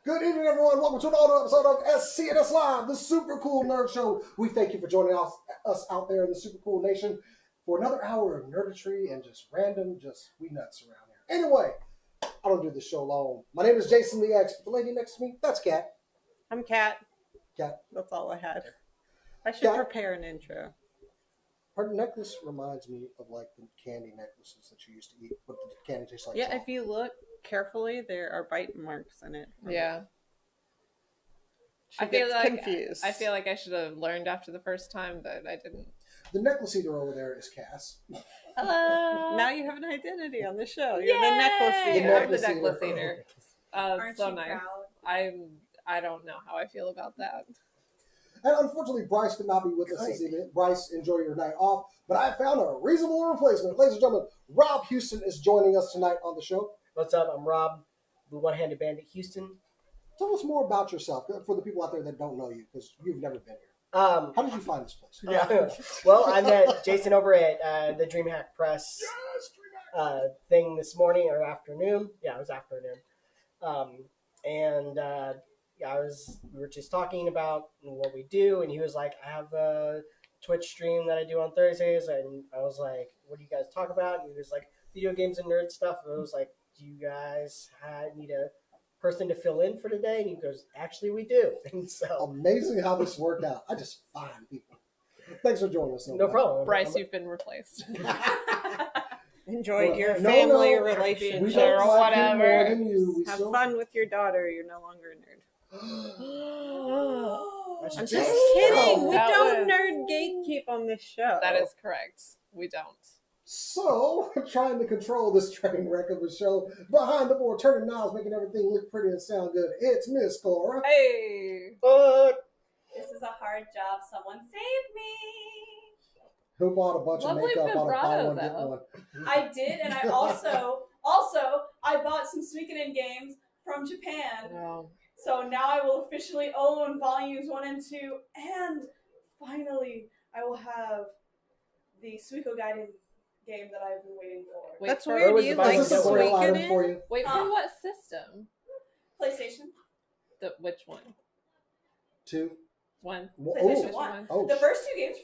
Good evening, everyone. Welcome to another episode of SCNS Live, the Super Cool Nerd Show. We thank you for joining us out there in the Super Cool Nation for another hour of nerdistry and just random, we nuts around here. Anyway, I don't do this show alone. My name is Jason Lee X. The lady next to me, that's Kat. I'm Kat. Kat. That's all I had. I should prepare an intro. Her necklace reminds me of like the candy necklaces that you used to eat, but the candy tastes like salt. If you look carefully, there are bite marks in it. Yeah. I feel confused. I feel like I should have learned after the first time, but I didn't. The necklace eater over there is Cass. Hello. Now you have an identity on the show. You're You're the necklace eater. I'm the necklace eater. Aren't so you nice. proud? I don't know how I feel about that. And unfortunately, Bryce could not be with us this evening. Bryce, enjoy your night off. But I found a reasonable replacement. Ladies and gentlemen, Rob Houston is joining us tonight on the show. What's up? I'm Rob, the one-handed bandit Houston. Tell us more about yourself for the people out there that don't know you, because you've never been here. How did you find this place? Yeah. Well, I met Jason over at the DreamHack Press thing this morning or afternoon. Yeah, it was afternoon. We were just talking about what we do, and he was like, I have a Twitch stream that I do on Thursdays, and I was like, what do you guys talk about? And he was like, video games and nerd stuff, and I was like, do you guys need a person to fill in for today? And he goes, actually, we do. And so amazing how this worked out. I just find people. Thanks for joining us. No problem. Bryce, you've been replaced. Enjoy your family relationship or whatever. Have fun with your daughter. You're no longer a nerd. I'm just kidding. We don't nerd gatekeep on this show. That is correct. We don't. So, trying to control this train wreck of a show, behind the board, turning knobs, making everything look pretty and sound good, it's Miss Cora. Hey! This is a hard job. Someone save me. Who bought a bunch of makeup on a buy one, get one? I did, and I also, I bought some Suikoden games from Japan. No. So now I will officially own volumes 1 and 2, and finally I will have the Suiko Gaiden game that I've been waiting for. Wait, that's weird. You like Suikoden? Wait, for what system? PlayStation. Which one? 2. One. PlayStation 1. Oh, the first 2 games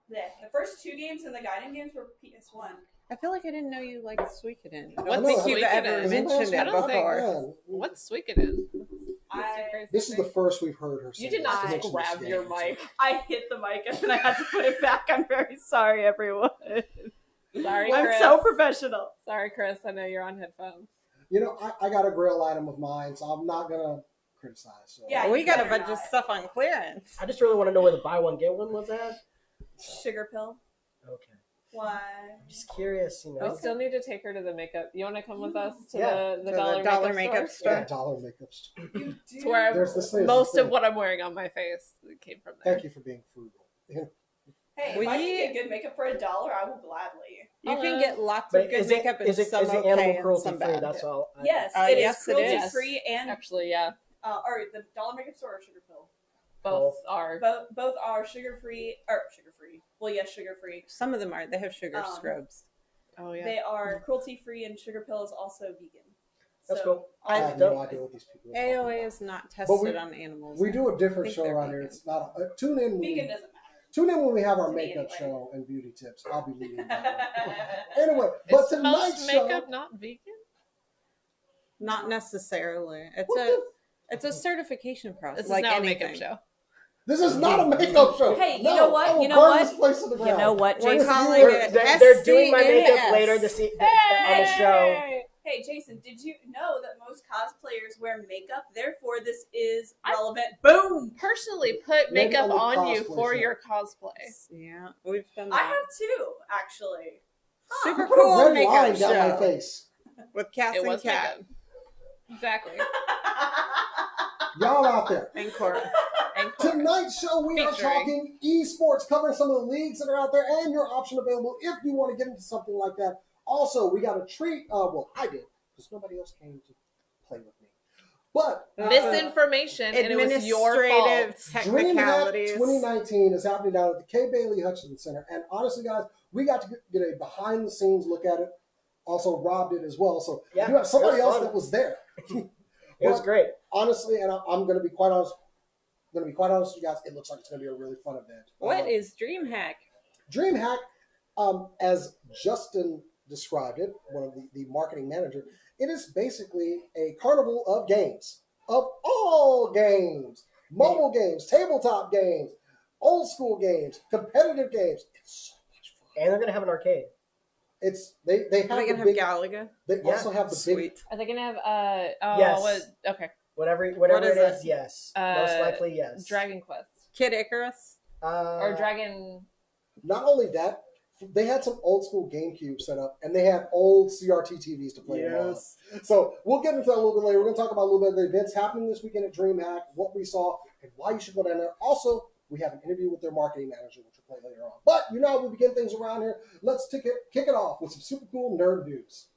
the first 2 games in the Gaiden games were PS1. I feel like I didn't know you liked Suikoden. I What's don't think you've Suikoden? ever mentioned it before. What's Suikoden? This is the first we've heard her say. You did not just grab your mic. I hit the mic and then I had to put it back. I'm very sorry, everyone. Sorry, Chris. I'm so professional. Sorry, Chris. I know you're on headphones. You know, I got a grail item of mine, so I'm not going to criticize. So. Yeah, we got a bunch of stuff on clearance. I just really want to know where the buy one, get one was at. Sugar pill. Okay. Why? I'm just curious, you know. We still need to take her to the makeup. You want to come with us to the dollar makeup store? Yeah, dollar makeup store. You do. It's where most of what I'm wearing on my face came from there. Thank you for being frugal. Hey, if I can get good makeup for $1, I will gladly. You can get lots of good makeup and some okay animal cruelty and some free? bad. That's all. Yes, it is cruelty is. free and actually, yeah. Or the dollar makeup store or sugar pill. Both are. Both are sugar free. Well, yes, sugar free. Some of them are. They have sugar scrubs. Oh yeah. They are cruelty free, and sugar pill is also vegan. That's cool. I have no idea what these people are AOA is not tested on animals. We do a different show around here. It's not tune in. Vegan doesn't matter. Tune in when we have our makeup show and beauty tips. I'll be leading that one. Anyway, but tonight's show, makeup not vegan? Not necessarily. It's a certification process. This like is not anything. a makeup show. This is not a makeup show. Hey, you know what? You know what? We're calling it They're doing my makeup SCNS. later on the show. Hey, Jason, did you know that most cosplayers wear makeup? Therefore, this is relevant. Boom! Personally, put makeup on you for your cosplay. Yeah, we've done that. I have 2, actually. Super Put cool a red makeup line show down my face. with Cass and Kat. Exactly. Y'all out there. And Cora. Tonight's show, we are talking esports, covering some of the leagues that are out there and your option available if you want to get into something like that. Also, we got a treat. Well, I did, because nobody else came to play with me. But misinformation, and it was your fault. Technicalities. DreamHack 2019 is happening down at the K. Bailey Hutchinson Center. And honestly, guys, we got to get a behind-the-scenes look at it. Also, Rob did as well. So you have somebody else that was there. It was great. Honestly, and I'm going to be quite honest. With you guys. It looks like it's going to be a really fun event. What is DreamHack? DreamHack, as Justin described it, one of the marketing manager, it is basically a carnival of games, of all games, mobile games, tabletop games, old school games, competitive games. It's so much fun. And they're going to have an arcade. They have Are they gonna have Galaga? They also have the big. Sweet. Are they gonna have Yes. Okay. Whatever What it is is, yes. Most likely, yes. Dragon Quest Kid Icarus? or Dragon. Not only that, they had some old school GameCube set up, and they had old CRT TVs to play them on. So we'll get into that a little bit later. We're going to talk about a little bit of the events happening this weekend at DreamHack, what we saw, and why you should go down there. Also, we have an interview with their marketing manager, which we'll play later on. But you know how we begin things around here. Let's kick it off with some super cool nerd news.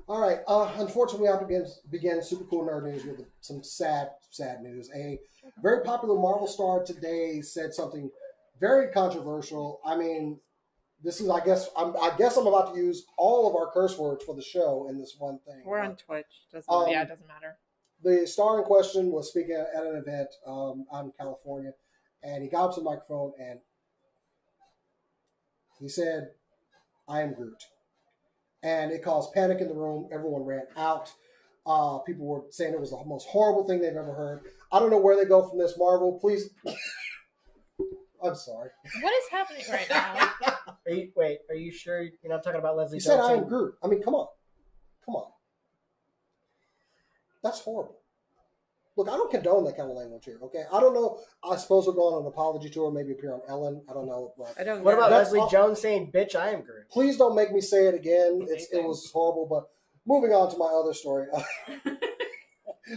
All right. Unfortunately, we have to begin super cool nerd news with some sad news. A very popular Marvel star today said something very controversial. I mean, this is, I guess I'm about to use all of our curse words for the show in this one thing. We're on Twitch. Doesn't Yeah, it doesn't matter. The star in question was speaking at an event out in California, and he got up to the microphone and he said, "I am Groot." And it caused panic in the room. Everyone ran out. People were saying it was the most horrible thing they've ever heard. I don't know where they go from this. Marvel, please. I'm sorry. What is happening right now? Are you sure you're not talking about Leslie You said Johnson? I am Groot. I mean, come on. That's horrible. Look, I don't condone that kind of language here, okay? I don't know. I suppose we'll go on an apology tour, maybe appear on Ellen. I don't know. But I don't What get about it. Leslie Jones saying, "Bitch, I am Groot"? please don't make me say it again. It was horrible. But moving on to my other story.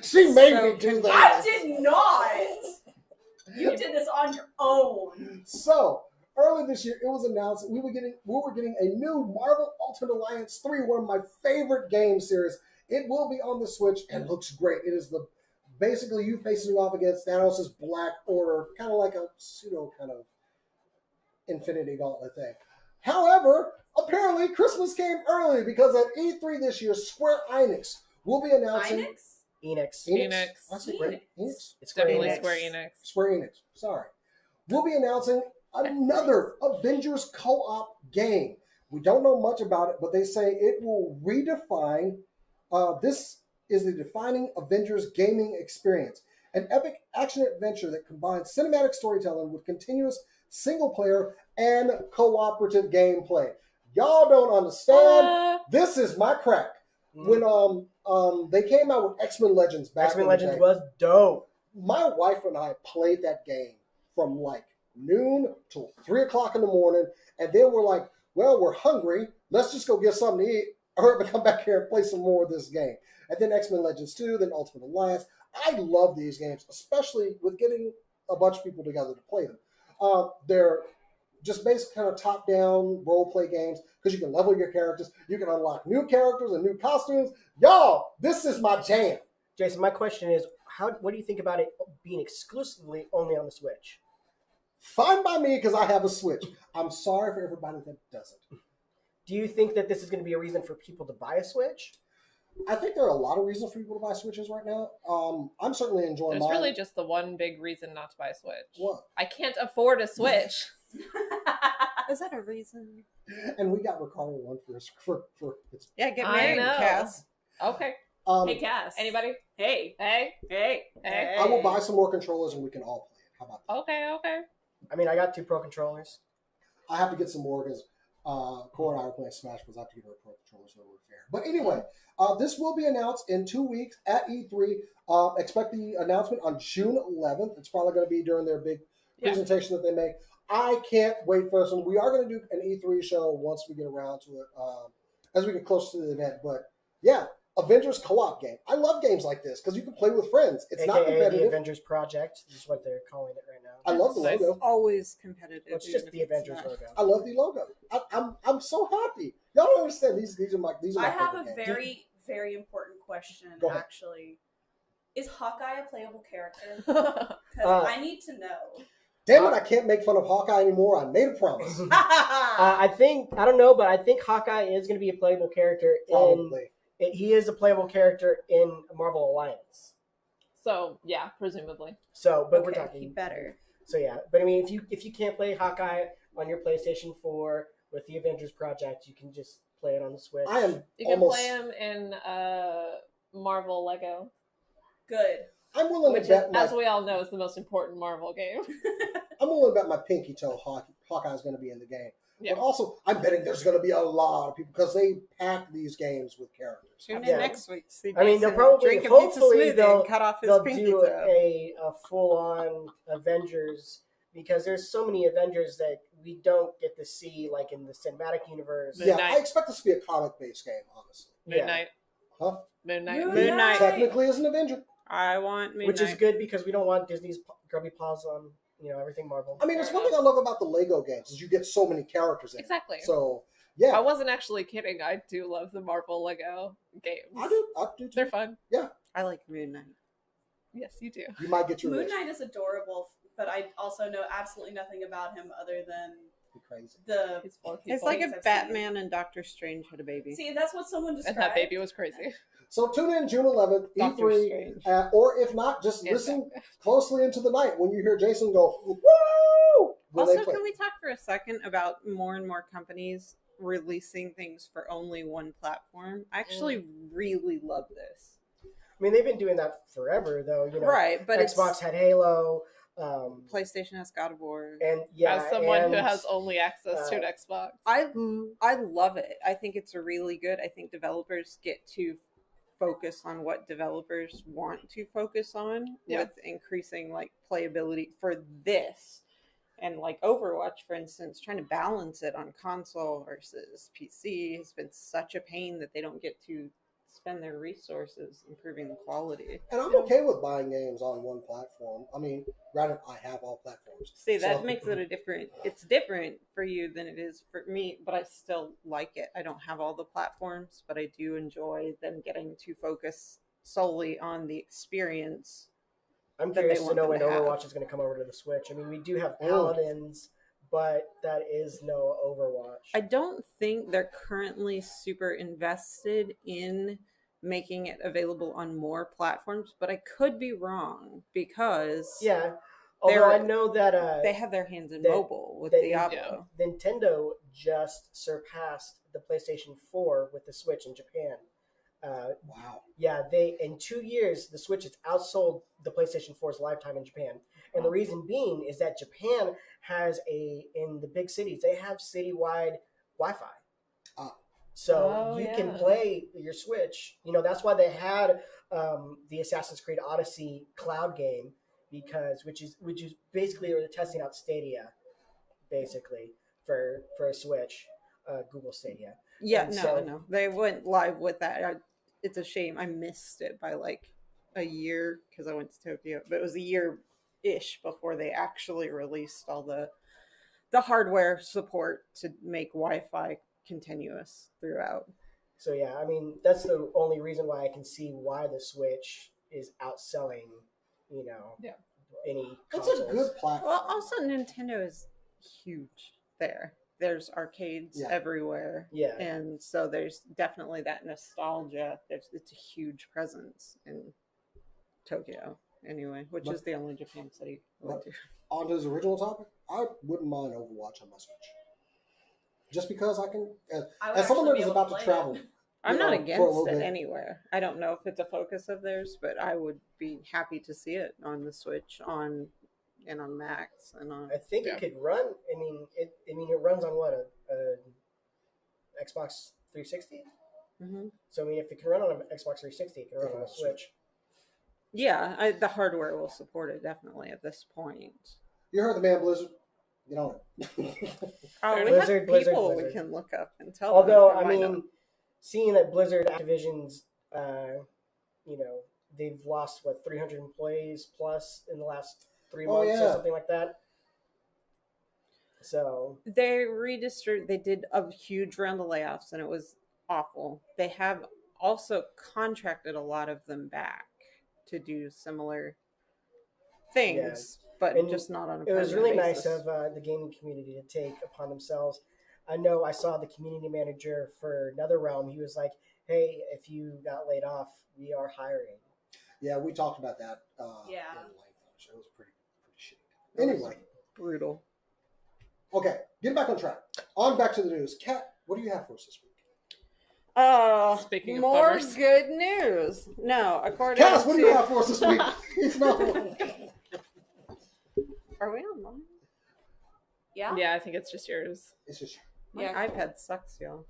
She made me do that. I did not. You did this on your own. So early this year, it was announced that we were getting a new Marvel Ultimate Alliance 3, one of my favorite game series. It will be on the Switch and looks great. It is basically you facing off against Thanos' Black Order, kind of like a pseudo kind of Infinity Gauntlet thing. However, apparently Christmas came early because at E3 this year, Square Enix will be announcing. Enix. I said Enix. It's Definitely Enix. Square Enix. Square Enix. Sorry. We'll be announcing another Avengers co-op game. We don't know much about it, but they say it will redefine. This is the defining Avengers gaming experience, an epic action adventure that combines cinematic storytelling with continuous single-player and cooperative gameplay. Y'all don't understand. This is my crack. When they came out with X-Men Legends back X-Men in the Legends day, was dope. my wife and I played that game from like noon till 3 o'clock in the morning, and then we're like, well, we're hungry. Let's just go get something to eat. Hurry up and come back here and play some more of this game. And then X-Men Legends 2, then Ultimate Alliance. I love these games, especially with getting a bunch of people together to play them. They're just basic kind of top-down role-play games because you can level your characters. You can unlock new characters and new costumes. Y'all, this is my jam. Jason, my question is, what do you think about it being exclusively only on the Switch? Fine by me because I have a Switch. I'm sorry for everybody that doesn't. Do you think that this is going to be a reason for people to buy a Switch? I think there are a lot of reasons for people to buy Switches right now. I'm certainly enjoying There's mine. really just the one big reason not to buy a Switch. What? I can't afford a Switch. Is that a reason? And we got Ricardo one for it's, Yeah, get I married, know. Cass. Okay. Hey, Cass. Anybody? Hey. Hey. Hey. Hey. I will buy some more controllers and we can all play it. How about that? Okay. I mean, I got 2 Pro controllers. I have to get some more because Cora and I were playing Smash Bros. I have to get her a Pro controller so we're fair. But anyway, this will be announced in 2 weeks at E3. Expect the announcement on June 11th. It's probably going to be during their big presentation that they make. I can't wait for this one. We are going to do an E3 show once we get around to it, as we get closer to the event. But yeah, Avengers co-op game. I love games like this because you can play with friends. It's not AKA competitive. the Avengers Project is what they're calling it right now. I love the Nice. logo. Always competitive. It's even just if the it's Avengers not. logo. I love the logo. I'm so happy. Y'all don't understand. These are my I have favorite a games. very, very important question, Go ahead. actually. Is Hawkeye a playable character? Because I need to know. Damn it, I can't make fun of Hawkeye anymore. I made a promise. I don't know, but I think Hawkeye is going to be a playable character. Probably. He is a playable character in Marvel Alliance. So yeah, presumably. So, but Okay, we're talking he better. So yeah, but I mean, if you can't play Hawkeye on your PlayStation 4 with the Avengers Project, you can just play it on the Switch. You can play him in Marvel Lego. Good. I'm willing Which to bet is, as we all know, is the most important Marvel game. I'm willing to bet my pinky toe Hawkeye's going to be in the game. Yeah. But also, I'm betting there's going to be a lot of people because they pack these games with characters. Tune in Yeah. next week. See I mean, they'll Jason probably, drink a pizza hopefully, smoothie and cut off his they'll pinky do toe. a full-on Avengers, because there's so many Avengers that we don't get to see, like in the cinematic universe. Moon Yeah, Knight. I expect this to be a comic-based game, honestly. Moon Knight. Huh? Moon Knight. Moon Knight. Technically, as an Avenger. I want Moon Which Knight. is good because we don't want Disney's grubby paws on everything Marvel. I mean, it's one thing I love about the Lego games is you get so many characters in it. Exactly. So, yeah. I wasn't actually kidding. I do love the Marvel Lego games. I do too. They're fun. I like Moon Knight. Yes, you do. You might get your Moon wish. Knight is adorable, but I also know absolutely nothing about him other than Be crazy. the. He's full of It's people. like I've if seen. Batman and Doctor Strange had a baby. See, that's what someone described. And that baby was crazy. So tune in June 11th, Doctor E3, Strange. or if not, just Yes, listen closely into the night when you hear Jason go, woo! When Also, they play. can we talk for a second about more and more companies releasing things for only one platform? I actually really love this. I mean, they've been doing that forever, though. Right, but Xbox had Halo, PlayStation has God of War. and yeah, As someone who and, has only access to an Xbox. I love it. I think it's really good. I think developers get to focus on what developers want to focus on Yeah. with increasing like playability for this. And like Overwatch, for instance, trying to balance it on console versus PC has been such a pain that they don't get to spend their resources improving the quality. And I'm okay with buying games on one platform. I mean, granted, I have all platforms. See, that So- makes it it's different for you than it is for me, but I still like it. I don't have all the platforms, but I do enjoy them getting to focus solely on the experience. I'm that they curious to want know them when to have. Overwatch is going to come over to the Switch. I mean, we do have Paladins, but that is no Overwatch. I don't think they're currently super invested in making it available on more platforms, but I could be wrong because Yeah, although They're- I know that they have their hands in That- mobile with that- Diablo. Nintendo just surpassed the PlayStation 4 with the Switch in Japan. Wow. Yeah, in 2 years, the Switch has outsold the PlayStation 4's lifetime in Japan. And the reason being is that Japan has in the big cities, they have citywide Wi-Fi. Ah. So you can yeah. play your Switch. That's why they had the Assassin's Creed Odyssey cloud game, which is basically they're testing out Stadia, basically for a Switch, Google Stadia. Yeah, And no, so- no. They went live with that. It's a shame. I missed it by like a year because I went to Tokyo, but it was a year-ish before they actually released all the hardware support to make Wi-Fi continuous throughout. So yeah, I mean that's the only reason why I can see why the Switch is outselling, Yeah. any It's consoles. a good platform. Well, also Nintendo is huge there. There's arcades Yeah. everywhere. Yeah. And so there's definitely that nostalgia. It's a huge presence in Tokyo anyway, which But- is the only Japan city I went to. On to his original topic, I wouldn't mind Overwatch on my Switch. Just because I can, I would as someone actually that be is able about to play travel, it. I'm not for a against little it bit. anywhere. I don't know if it's a focus of theirs, but I would be happy to see it on the Switch, on Macs, and on. I think Yeah. it could run. I mean, it runs on what a Xbox 360. Mhm. So I mean, if it can run on an Xbox 360, it can run on a Switch. Yeah, the hardware will support it definitely at this point. you heard the man Blizzard. Get on it. Oh, we Blizzard, have Blizzard, people Blizzard. we can look up and tell. Although them. I Why mean, not? seeing that Blizzard Activision's, they've lost 300 employees plus in the last 3 Oh, months yeah. or something like that. So They They did a huge round of layoffs, and it was awful. They have also contracted a lot of them back. to do similar things, but And just not on a It was permanent really basis. nice of the gaming community to take upon themselves. I know I saw the community manager for NetherRealm. He was like, "Hey, if you got laid off, we are hiring." Yeah, we talked about that. Yeah. In length. It was pretty shitty. Anyway, Brutal. okay, getting back on track. On back to the news. Kat, what do you have for us this week? Speaking of More bummers. good news. No, according Cass, what do you to have for us this week? It's not. Are we online? Yeah. Yeah, I think it's just yours. It's just My Yeah. iPad sucks, y'all.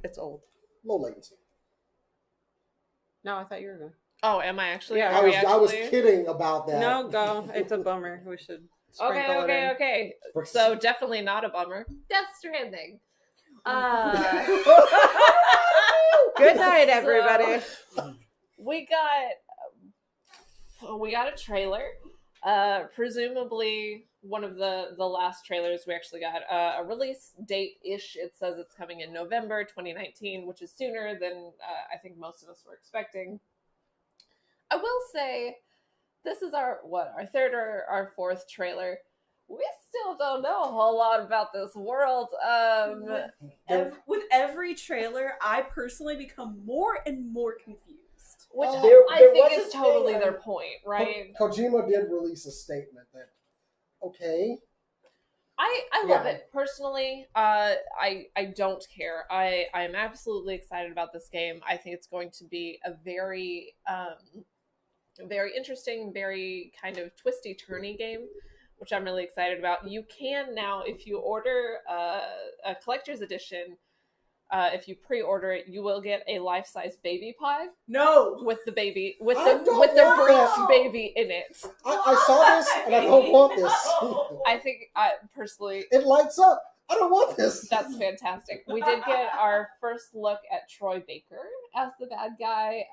It's old. low latency. No, I thought you were going. Oh, am I actually? Yeah. Are we I was actually? kidding about that. No, go. It's a bummer. We should sprinkle it in. Okay. For- So definitely not a bummer. Death Stranding. Good night, everybody. We got a trailer. Presumably one of the last trailers we actually got. A release date-ish. It says it's coming in November 2019, which is sooner than I think most of us were expecting. I will say this is our third or our fourth trailer. We still don't know a whole lot about this world. With every trailer, I personally become more and more confused. Which There I think was is a totally thing, their point, right? Kojima did release a statement that, okay, I love Yeah. it personally. I don't care. I am absolutely excited about this game. I think it's going to be a very very interesting, very kind of twisty turny game, which I'm really excited about. You can now, if you order a collector's edition, if you pre-order it, you will get a life-size baby pie No. with the baby with I the don't with the want breech that. baby in it. I saw this and I don't want this. I think personally It lights up. I don't want this. that's fantastic. We did get our first look at Troy Baker as the bad guy.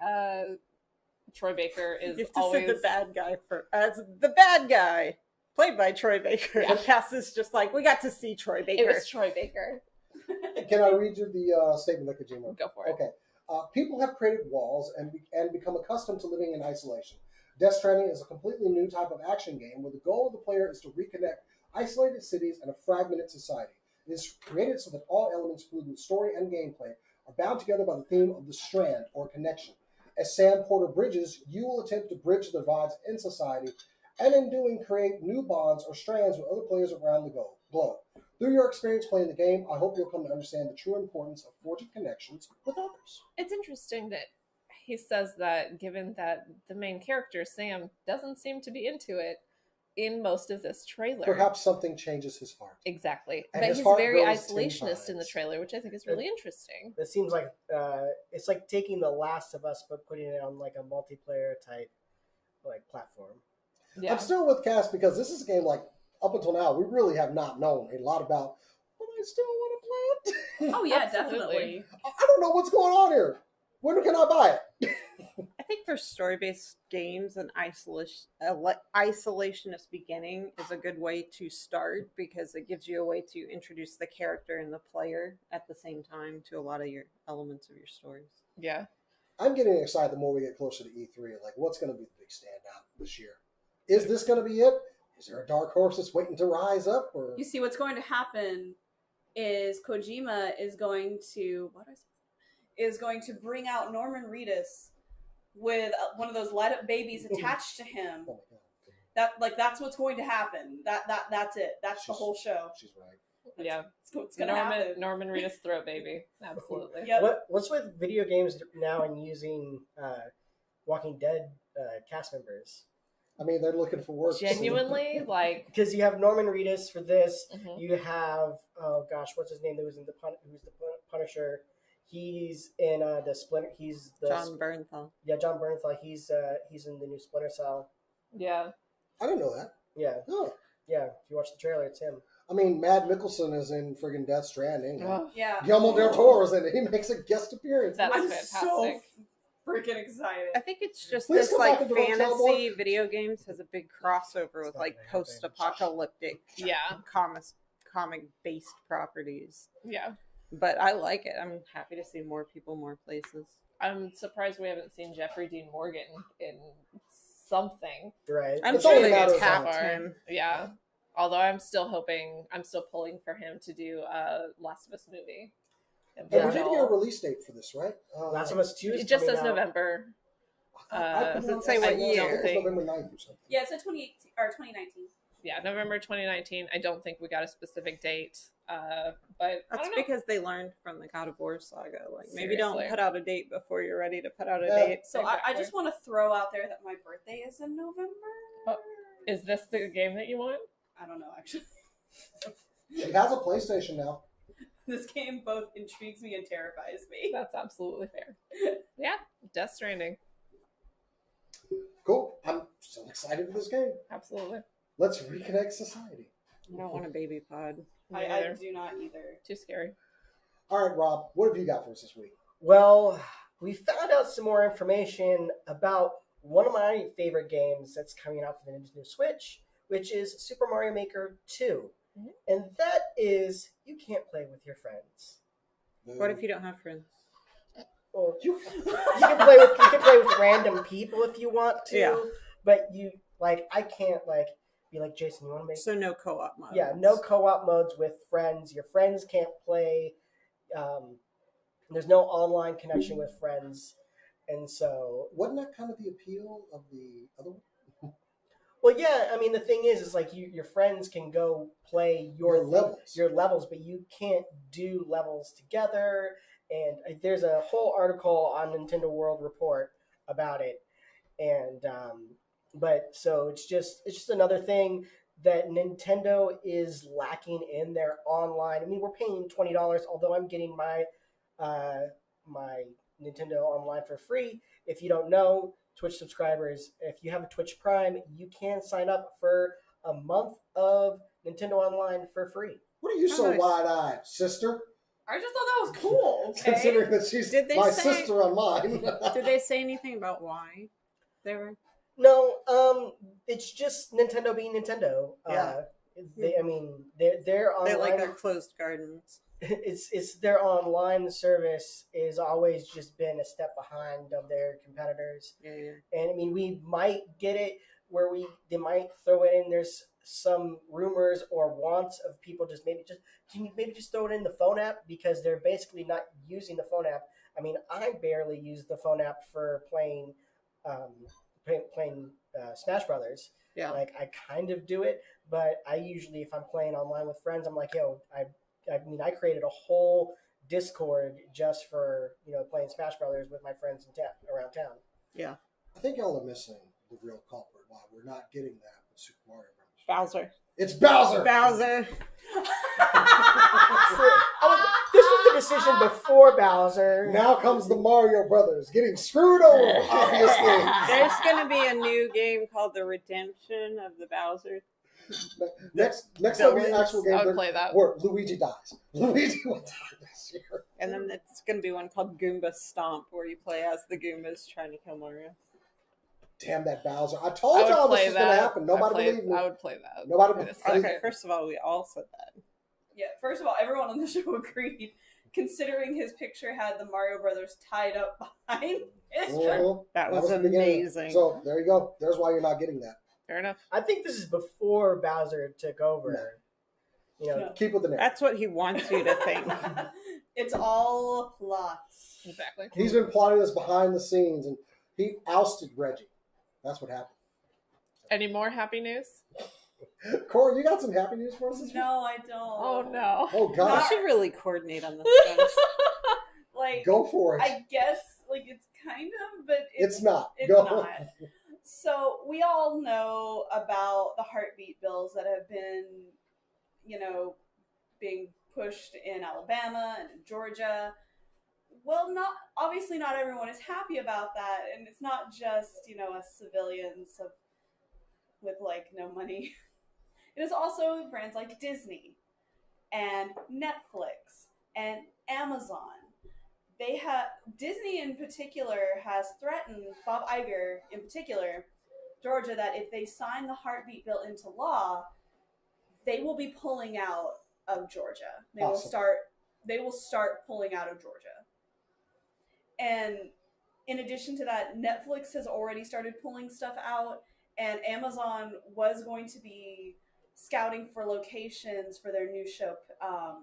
Troy Baker is You have to always say the bad guy as the bad guy, played by Troy Baker. Yeah. And Cass is just like, we got to see Troy Baker. It was Troy Baker. Can I read you the statement that Kojima? Go for it. Okay. People have created walls and become accustomed to living in isolation. Death Stranding is a completely new type of action game where the goal of the player is to reconnect isolated cities and a fragmented society. It is created so that all elements, including story and gameplay, are bound together by the theme of the strand or connection. As Sam Porter Bridges, you will attempt to bridge the divides in society, and in doing, create new bonds or strands with other players around the globe. Through your experience playing the game, I hope you'll come to understand the true importance of forging connections with others. It's interesting that he says that, given that the main character, Sam, doesn't seem to be into it in most of this trailer. Perhaps something changes his heart. Exactly. And But his he's heart very grows 10 isolationist in the times. trailer, which I think is really interesting. It seems like it's like taking The Last of Us but putting it on like a multiplayer type like platform. Yeah. I'm still with Cass because this is a game like up until now we really have not known a lot about. But I still want to play it. Oh yeah, Absolutely. definitely. I don't know what's going on here. When can I buy it? I think for story-based games, an isolationist beginning is a good way to start because it gives you a way to introduce the character and the player at the same time to a lot of your elements of your stories. Yeah. I'm getting excited the more we get closer to E3. Like, what's going to be the big standout this year? Is this going to be it? Is there a dark horse that's waiting to rise up? Or You see, what's going to happen is Kojima is going to bring out Norman Reedus with one of those light up babies attached to him. oh my god, That's what's going to happen. That's it. That's the whole show. she's right. Yeah. It's gonna happen. Norman Reedus throat baby. Absolutely. Yep. What's with video games now and using Walking Dead cast members? I mean, they're looking for work. Genuinely, like Because you have Norman Reedus for this. mhm. You have what's his name? That was in who's the Punisher. He's in the Splinter. He's the John Bernthal. John Bernthal. He's in the new Splinter Cell. Yeah. I didn't know that. Yeah, Oh, yeah. If you watch the trailer, it's him. I mean, Mad Mikkelsen is in friggin' Death Stranding. Oh, Yeah. Guillermo del Toro's in it. He makes a guest appearance. That's I'm fantastic. so freaking excited. I think it's just Please this come like back and direct Hellboy. fantasy video games has a big crossover with not like gonna happen. post-apocalyptic Yeah. comic-based properties. Yeah. But I like it. I'm happy to see more people, more places. I'm surprised we haven't seen Jeffrey Dean Morgan in something. Right. I'm It's sure only a they matter of tapped time. him. Yeah. Although I'm still pulling for him to do a Last of Us movie. And we did Joel. get a release date for this, right? Last of Us 2 is It just coming says out. November. Does it say what I year? think it was November 9th or something. Yeah, it's a 2018 or 2019. Yeah, November 2019. I don't think we got a specific date. But I That's don't know. because they learned from the God of War saga. Like, maybe don't Seriously. put out a date before you're ready to put out a Yeah. date. So I Exactly. just want to throw out there that my birthday is in November. Oh. Is this the game that you want? I don't know, actually. She has a PlayStation now. This game both intrigues me and terrifies me. That's absolutely fair. Yeah, Death Stranding. Cool. I'm so excited for this game. Absolutely. Let's reconnect society. I don't want a baby pod. Me I either. do not either. Too scary. All right, Rob, what have you got for us this week? Well, we found out some more information about one of my favorite games that's coming out for the Nintendo Switch, which is Super Mario Maker 2. Mhm. And that is, you can't play with your friends. What if you don't have friends? Well, you can play with random people if you want to, Yeah. but I can't be like, Jason, you want to make So no co-op modes. Yeah, no co-op modes with friends. Your friends can't play. There's no online connection with friends, and so Wasn't that kind of the appeal of the other one? well, yeah. I mean, the thing is like your friends can go play Your levels. your levels, but you can't do levels together. And there's a whole article on Nintendo World Report about it, and but so it's just another thing that Nintendo is lacking in their online. I mean, we're paying $20, although I'm getting my my Nintendo Online for free. If you don't know, Twitch subscribers, if you have a Twitch Prime, you can sign up for a month of Nintendo Online for free. What are you so Nice. wide-eyed, sister? I just thought that was cool. Okay. Considering that she's Did they my say- sister on mine. Did they say anything about why they were? No, it's just Nintendo being Nintendo. Yeah. Their online They like their closed gardens. it's their online service is always just been a step behind of their competitors. Yeah, yeah. And I mean, we might get it where they might throw it in. There's some rumors or wants of people can you maybe just throw it in the phone app, because they're basically not using the phone app. I mean, I barely use the phone app for playing Smash Brothers. Yeah. Like, I kind of do it, but I usually, if I'm playing online with friends, I'm like, yo, I created a whole Discord just for playing Smash Brothers with my friends around town. Yeah. I think y'all are missing the real culprit why we're not getting that with Super Mario Bros. Bowser. It's Bowser! Bowser. This was the decision before Bowser. Now comes the Mario Brothers getting screwed over, obviously. There's going to be a new game called The Redemption of the Bowser. Next there'll be an actual game I would play that. where Luigi dies. Luigi will die this year. And then it's going to be one called Goomba Stomp, where you play as the Goombas trying to kill Mario. Damn that Bowser. I told y'all this was going to happen. Nobody believed me. I would play that. Nobody In a believed second. Okay, first of all, we all said that. Yeah, first of all, everyone on the show agreed, considering his picture had the Mario Brothers tied up behind his shirt. Mhm. That was the beginning. amazing. So there you go. There's why you're not getting that. Fair enough. I think this is before Bowser took over. No. Keep with the narrative. That's what he wants you to think. It's all a plot. Exactly. He's been plotting this behind the scenes, and he ousted Reggie. That's what happened. Any more happy news? Corey, you got some happy news for us this week? No, I don't. Oh no. Oh, We God. should really coordinate on this, guys. Like, Go for it. I guess, like, it's kind of, but It's not. It's Go. not. So we all know about the heartbeat bills that have been, being pushed in Alabama and in Georgia. Well, obviously not everyone is happy about that, and it's not just us civilians with no money. It is also brands like Disney and Netflix and Amazon. Disney in particular has threatened, Bob Iger in particular, Georgia, that if they sign the heartbeat bill into law, they will be pulling out of Georgia. They Awesome. will start pulling out of Georgia. And in addition to that, Netflix has already started pulling stuff out, and Amazon was going to be scouting for locations for their new show. I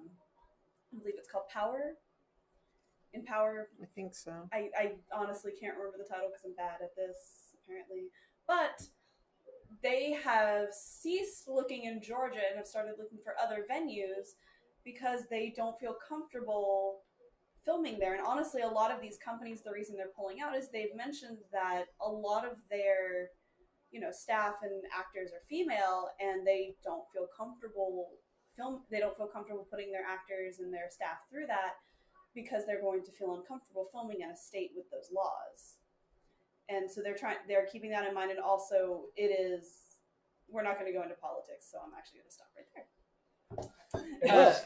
believe it's called Power. In Power, I think so. I honestly can't remember the title because I'm bad at this, apparently. But they have ceased looking in Georgia and have started looking for other venues because they don't feel comfortable filming there. And honestly, a lot of these companies, the reason they're pulling out is they've mentioned that a lot of their, staff and actors are female, and they don't feel comfortable They don't feel comfortable putting their actors and their staff through that because they're going to feel uncomfortable filming in a state with those laws. And so they're keeping that in mind. And also, we're not going to go into politics, so I'm actually going to stop right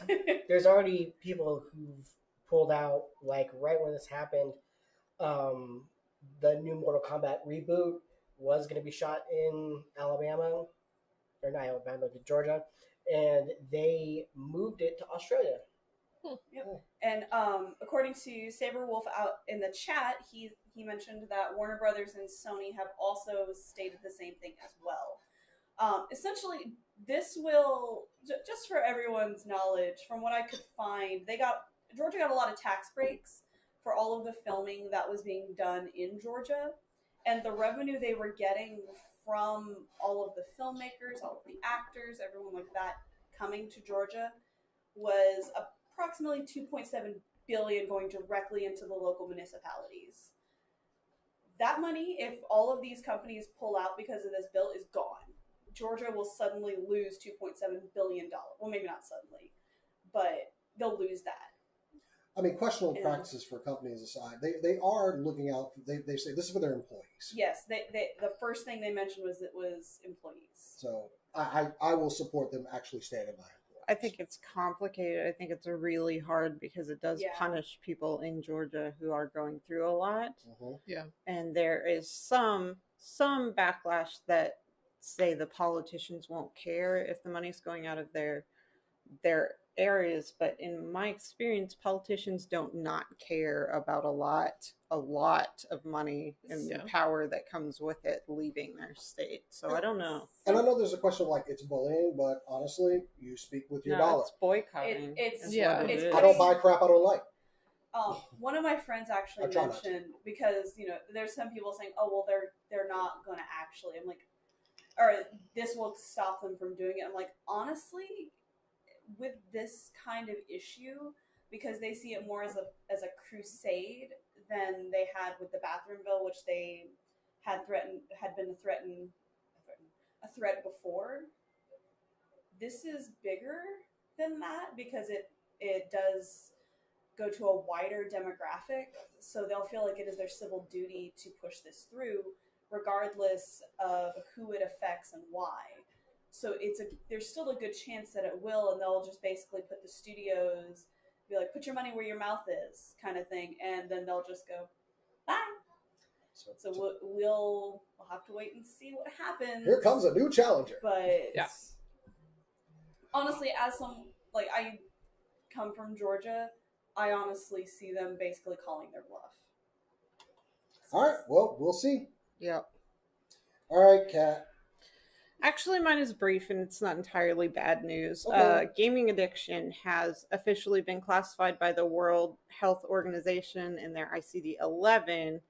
there. There's already people who've pulled out, like right when this happened. The new Mortal Kombat reboot was going to be shot in Alabama, or not Alabama, but Georgia, and they moved it to Australia. Yep. And according to Saberwolf out in the chat, he mentioned that Warner Brothers and Sony have also stated the same thing as well. Essentially, this will, just for everyone's knowledge, from what I could find, Georgia got a lot of tax breaks for all of the filming that was being done in Georgia, and the revenue they were getting from all of the filmmakers, all of the actors, everyone like that coming to Georgia was approximately $2.7 billion going directly into the local municipalities. That money, if all of these companies pull out because of this bill, is gone. Georgia will suddenly lose $2.7 billion. Well, maybe not suddenly, but they'll lose that. I mean, questionable practices for companies aside, they are looking out. They say this is for their employees. Yes, the first thing they mentioned was it was employees. So I will support them actually standing by employees. I think it's complicated. I think it's really hard because it does punish people in Georgia who are going through a lot. Mm-hmm. Yeah. And there is some backlash that say the politicians won't care if the money's going out of their areas, but in my experience, politicians don't not care about a lot of money and the power that comes with it leaving their state. So I don't know. And I know there's a question of like it's bullying, but honestly, you speak with your dollar. It's boycotting. It's I don't buy crap I don't like. One of my friends actually mentioned, because there's some people saying, oh well, they're not going to actually. I'm like, or this will stop them from doing it. I'm like, honestly, with this kind of issue, because they see it more as a crusade than they had with the bathroom bill, which they had been a threat before. This is bigger than that because it does go to a wider demographic, so they'll feel like it is their civil duty to push this through, regardless of who it affects and why. So there's still a good chance that it will, and they'll just basically put the studios, be like, put your money where your mouth is, kind of thing, and then they'll just go, bye. So we'll have to wait and see what happens. Here comes a new challenger. But honestly, as I come from Georgia, I honestly see them basically calling their bluff. All right, well, we'll see. Yep. All right, Kat. Actually, mine is brief and it's not entirely bad news. Okay. Gaming addiction has officially been classified by the World Health Organization in their ICD-11.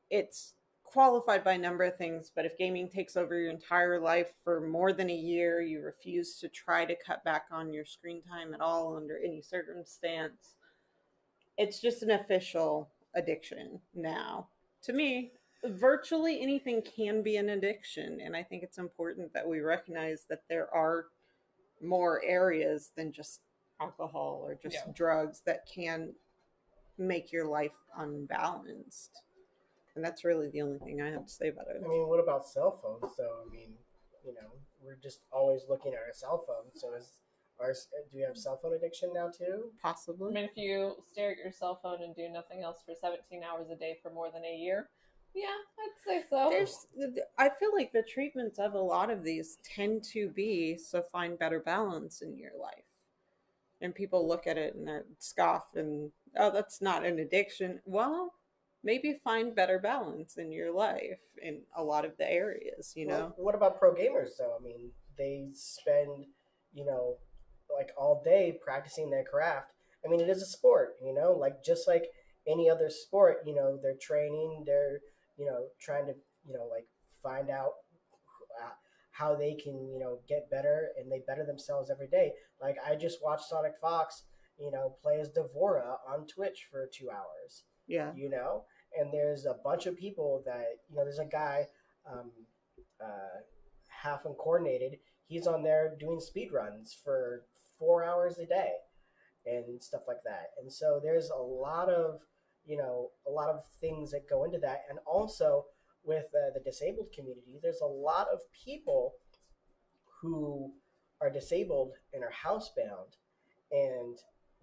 It's qualified by a number of things, but if gaming takes over your entire life for more than a year, you refuse to try to cut back on your screen time at all under any circumstance, it's just an official addiction now. To me, virtually anything can be an addiction, and I think it's important that we recognize that there are more areas than just alcohol or just drugs that can make your life unbalanced. And that's really the only thing I have to say about it. I mean, what about cell phones, though? I mean, we're just always looking at our cell phones. So do we have cell phone addiction now, too? Possibly. I mean, if you stare at your cell phone and do nothing else for 17 hours a day for more than a year, yeah, I'd say so. I feel like the treatments of a lot of these tend to be so find better balance in your life. And people look at it and they scoff and, oh, that's not an addiction. Well, maybe find better balance in your life in a lot of the areas, you know? Well, what about pro gamers though? I mean, they spend, you know, like all day practicing their craft. I mean, it is a sport, you know, like just like any other sport, you know, they're training, they're, you know, trying to, you know, like find out uh, how they can, you know, get better and they better themselves every day. Like I just watched Sonic Fox, you know, play as Devora on Twitch for 2 hours, Yeah. you know, and there's a bunch of people that, you know, there's a guy, um, uh, half uncoordinated. He's on there doing speed runs for 4 hours a day and stuff like that. And so there's a lot of, you know, a lot of things that go into that. And also with the disabled community, there's a lot of people who are disabled and are housebound and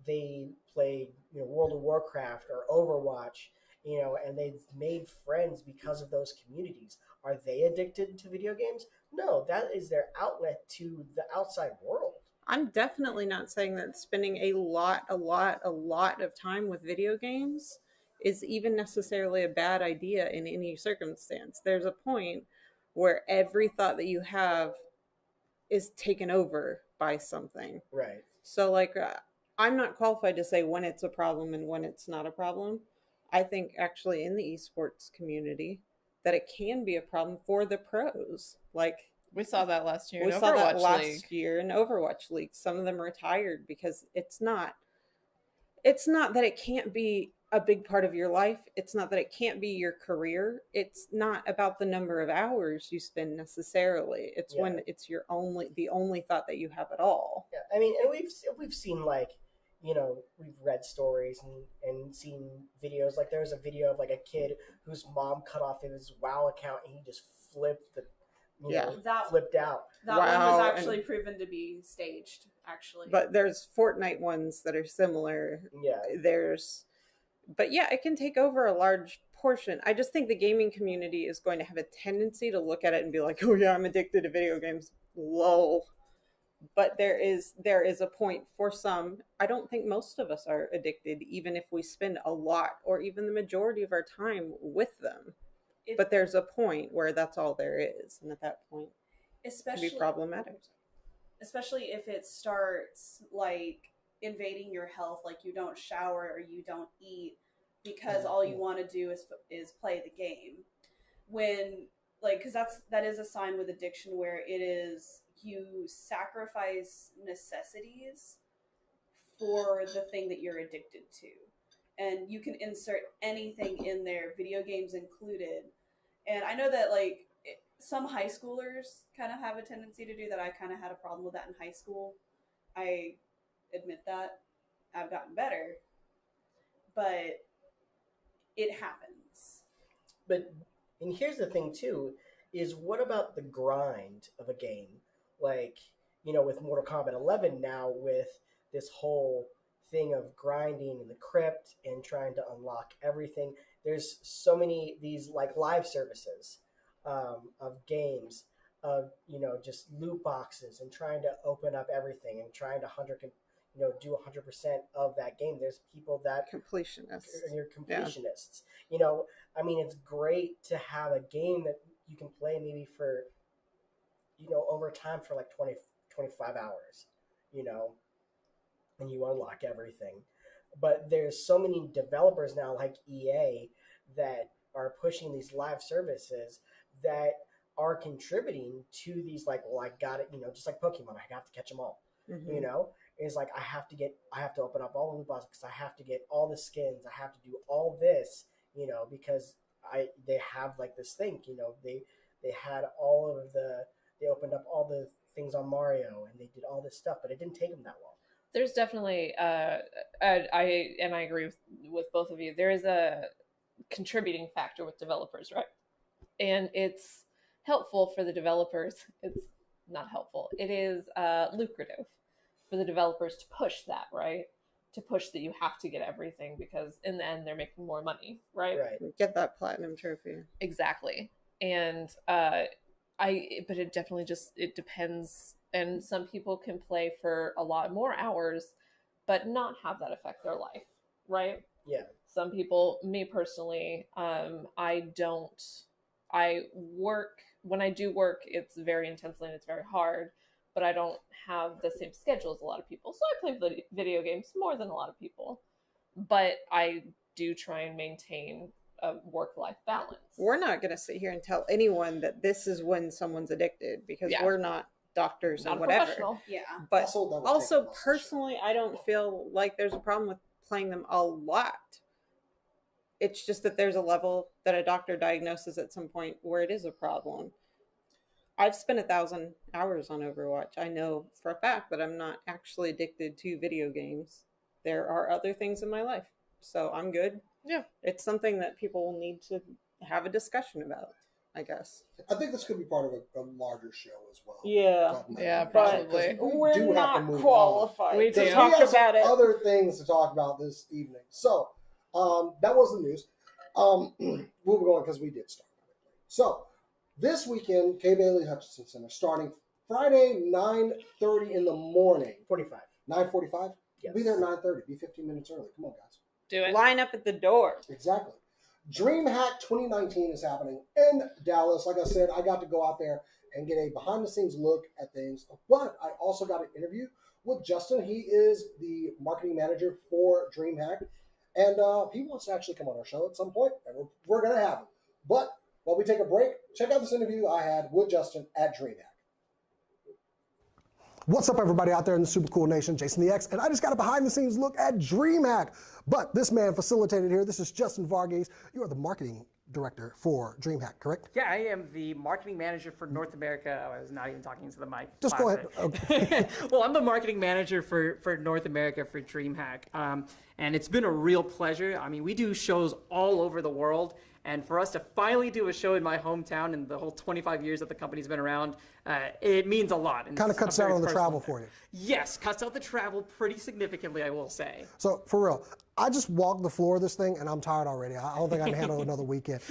they play, you know, World of Warcraft or Overwatch, you know, and they've made friends because of those communities. Are they addicted to video games? No, that is their outlet to the outside world. I'm definitely not saying that spending a lot of time with video games is even necessarily a bad idea in any circumstance. There's a point where every thought that you have is taken over by something. Right. So, like, I'm not qualified to say when it's a problem and when it's not a problem. I think actually in the esports community that it can be a problem for the pros. Like, We saw that last year we in saw that Overwatch last League. year in Overwatch League. Some of them retired because it's not that it can't be a big part of your life. It's not that it can't be your career. It's not about the number of hours you spend necessarily. It's Yeah. when it's the only thought that you have at all. Yeah. I mean, and we've seen like, you know, we've read stories and seen videos. Like there was a video of like a kid whose mom cut off his WoW account and he just flipped the, you Yeah. know, That flipped out. that one Wow, was actually and- proven to be staged. Actually, But there's Fortnite ones that are similar. Yeah. But yeah, it can take over a large portion. I just think the gaming community is going to have a tendency to look at it and be like, "Oh yeah, I'm addicted to video games." Lol. But there is a point for some. I don't think most of us are addicted, even if we spend a lot or even the majority of our time with them. It- But there's a point where that's all there is, and at that point, it can especially be problematic. especially if it starts like invading your health, like you don't shower or you don't eat because all you want to do is play the game. When like because that is a sign with addiction where it is you sacrifice necessities for the thing that you're addicted to, and you can insert anything in there, video games included. And I know that like some high schoolers kind of have a tendency to do that. I kind of had a problem with that in high school. I admit that. I've gotten better, but it happens. But and here's the thing too is what about the grind of a game? Like, you know, with Mortal Kombat 11 now with this whole thing of grinding in the crypt and trying to unlock everything. There's so many these like live services of games of, you know, just loot boxes and trying to open up everything and trying to you know, do 100% of that game. There's people that Completionists. you're completionists. You know, I mean, it's great to have a game that you can play maybe for, you know, over time for like 20, 25 hours, you know, and you unlock everything. But there's so many developers now like EA that are pushing these live services that are contributing to these like, well, I got it, you know, just like Pokemon, I have to catch them all, you know? It's like I have to open up all the loot boxes because I have to get all the skins. I have to do all this, you know, because they have like this thing, you know, they had they opened up all the things on Mario and they did all this stuff, but it didn't take them that long. There's definitely I agree with both of you. There is a contributing factor with developers, right? And it's helpful for the developers. It's not helpful. It is lucrative for the developers to push that, right? To push that you have to get everything because in the end they're making more money, right? Right. Get that platinum trophy. Exactly. And but it definitely it depends. And some people can play for a lot more hours, but not have that affect their life. right? Yeah. Some people, me personally, I work, when I do work, it's very intensely and it's very hard, but I don't have the same schedule as a lot of people. So I play video games more than a lot of people, but I do try and maintain a work-life balance. We're not going to sit here and tell anyone that this is when someone's addicted because Yeah. we're not doctors Not or a whatever. professional. Yeah. But Also, that would take also a muscle personally, I don't feel like there's a problem with playing them a lot. It's just that there's a level that a doctor diagnoses at some point where it is a problem. I've spent 1,000 hours on Overwatch. I know for a fact that I'm not actually addicted to video games. There are other things in my life, so I'm good. Yeah. It's something that people will need to have a discussion about, I guess. I think this could be part of a larger show as well. Yeah. Called Night Yeah, Night. probably. We We're do have to not move on. qualified We to do. We talk have some about it. other things to talk about this evening. So, that was the news. Moving on because we did start. So, this weekend, Kay Bailey Hutchinson Center starting Friday, 9:30 in the morning. 45. 9:45? Yes. Be there at 9:30. Be 15 minutes early. Come on, guys. Do it. Line up at the door. Exactly. DreamHack 2019 is happening in Dallas. Like I said, I got to go out there and get a behind-the-scenes look at things. But I also got an interview with Justin. He is the marketing manager for DreamHack. And he wants to actually come on our show at some point. And we're going to have him. But while we take a break, check out this interview I had with Justin at DreamHack. What's up, everybody out there in the Super Cool Nation? Jason the X, and I just got a behind-the-scenes look at DreamHack. But this man facilitated here. This is Justin Varghese. You are the marketing director for DreamHack, correct? Yeah, I am the marketing manager for North America. Oh, I was not even talking into the mic. Just go ahead. Okay. Well, I'm the marketing manager for North America for DreamHack. And it's been a real pleasure. I mean, we do shows all over the world. And for us to finally do a show in my hometown in the whole 25 years that the company's been around, it means a lot. Kind of cuts down on the travel for you. Yes, cuts out the travel pretty significantly, I will say. So, for real, I just walked the floor of this thing, and I'm tired already. I don't think I can handle another weekend.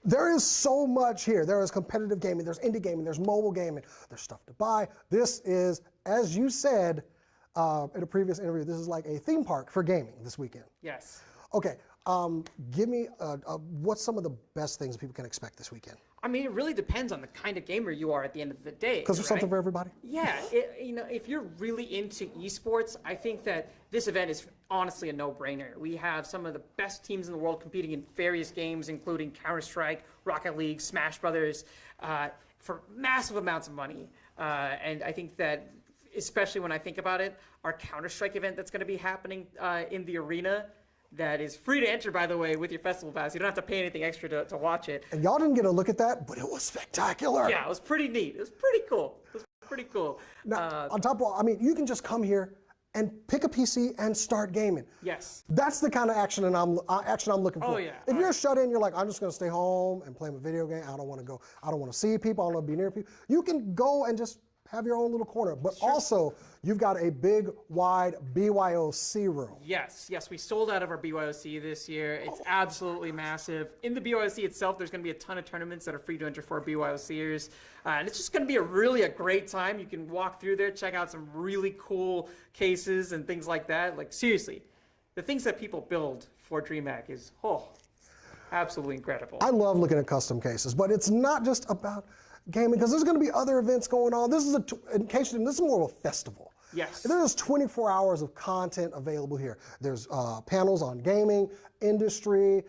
There is so much here. There is competitive gaming, there's indie gaming, there's mobile gaming, there's stuff to buy. This is, as you said in a previous interview, this is like a theme park for gaming this weekend. Yes. Okay, give me what's some of the best things people can expect this weekend? I mean, it really depends on the kind of gamer you are at the end of the day. Because there's something for everybody? Yeah, if you're really into esports, I think that this event is honestly a no-brainer. We have some of the best teams in the world competing in various games, including Counter-Strike, Rocket League, Smash Brothers, for massive amounts of money. And I think that, especially when I think about it, our Counter-Strike event that's going to be happening in the arena, that is free to enter, by the way, with your festival pass. You don't have to pay anything extra to watch it. And y'all didn't get a look at that, but it was spectacular. Yeah, it was pretty neat. It was pretty cool. Now, on top of all, I mean, you can just come here and pick a PC and start gaming. Yes. That's the kind of action I'm looking for. Oh, yeah. If you're shut in, you're like, I'm just going to stay home and play my video game. I don't want to go. I don't want to see people. I don't want to be near people. You can go and just have your own little corner. But also, you've got a big, wide BYOC room. Yes, we sold out of our BYOC this year. It's absolutely massive. In the BYOC itself, there's going to be a ton of tournaments that are free to enter for BYOCers. And it's just going to be a great time. You can walk through there, check out some really cool cases and things like that. Like, seriously, the things that people build for DreamHack is, absolutely incredible. I love looking at custom cases, but it's not just about gaming, because there's going to be other events going on. This is in case you didn't, this is more of a festival. Yes. There's 24 hours of content available here. There's panels on gaming, industry.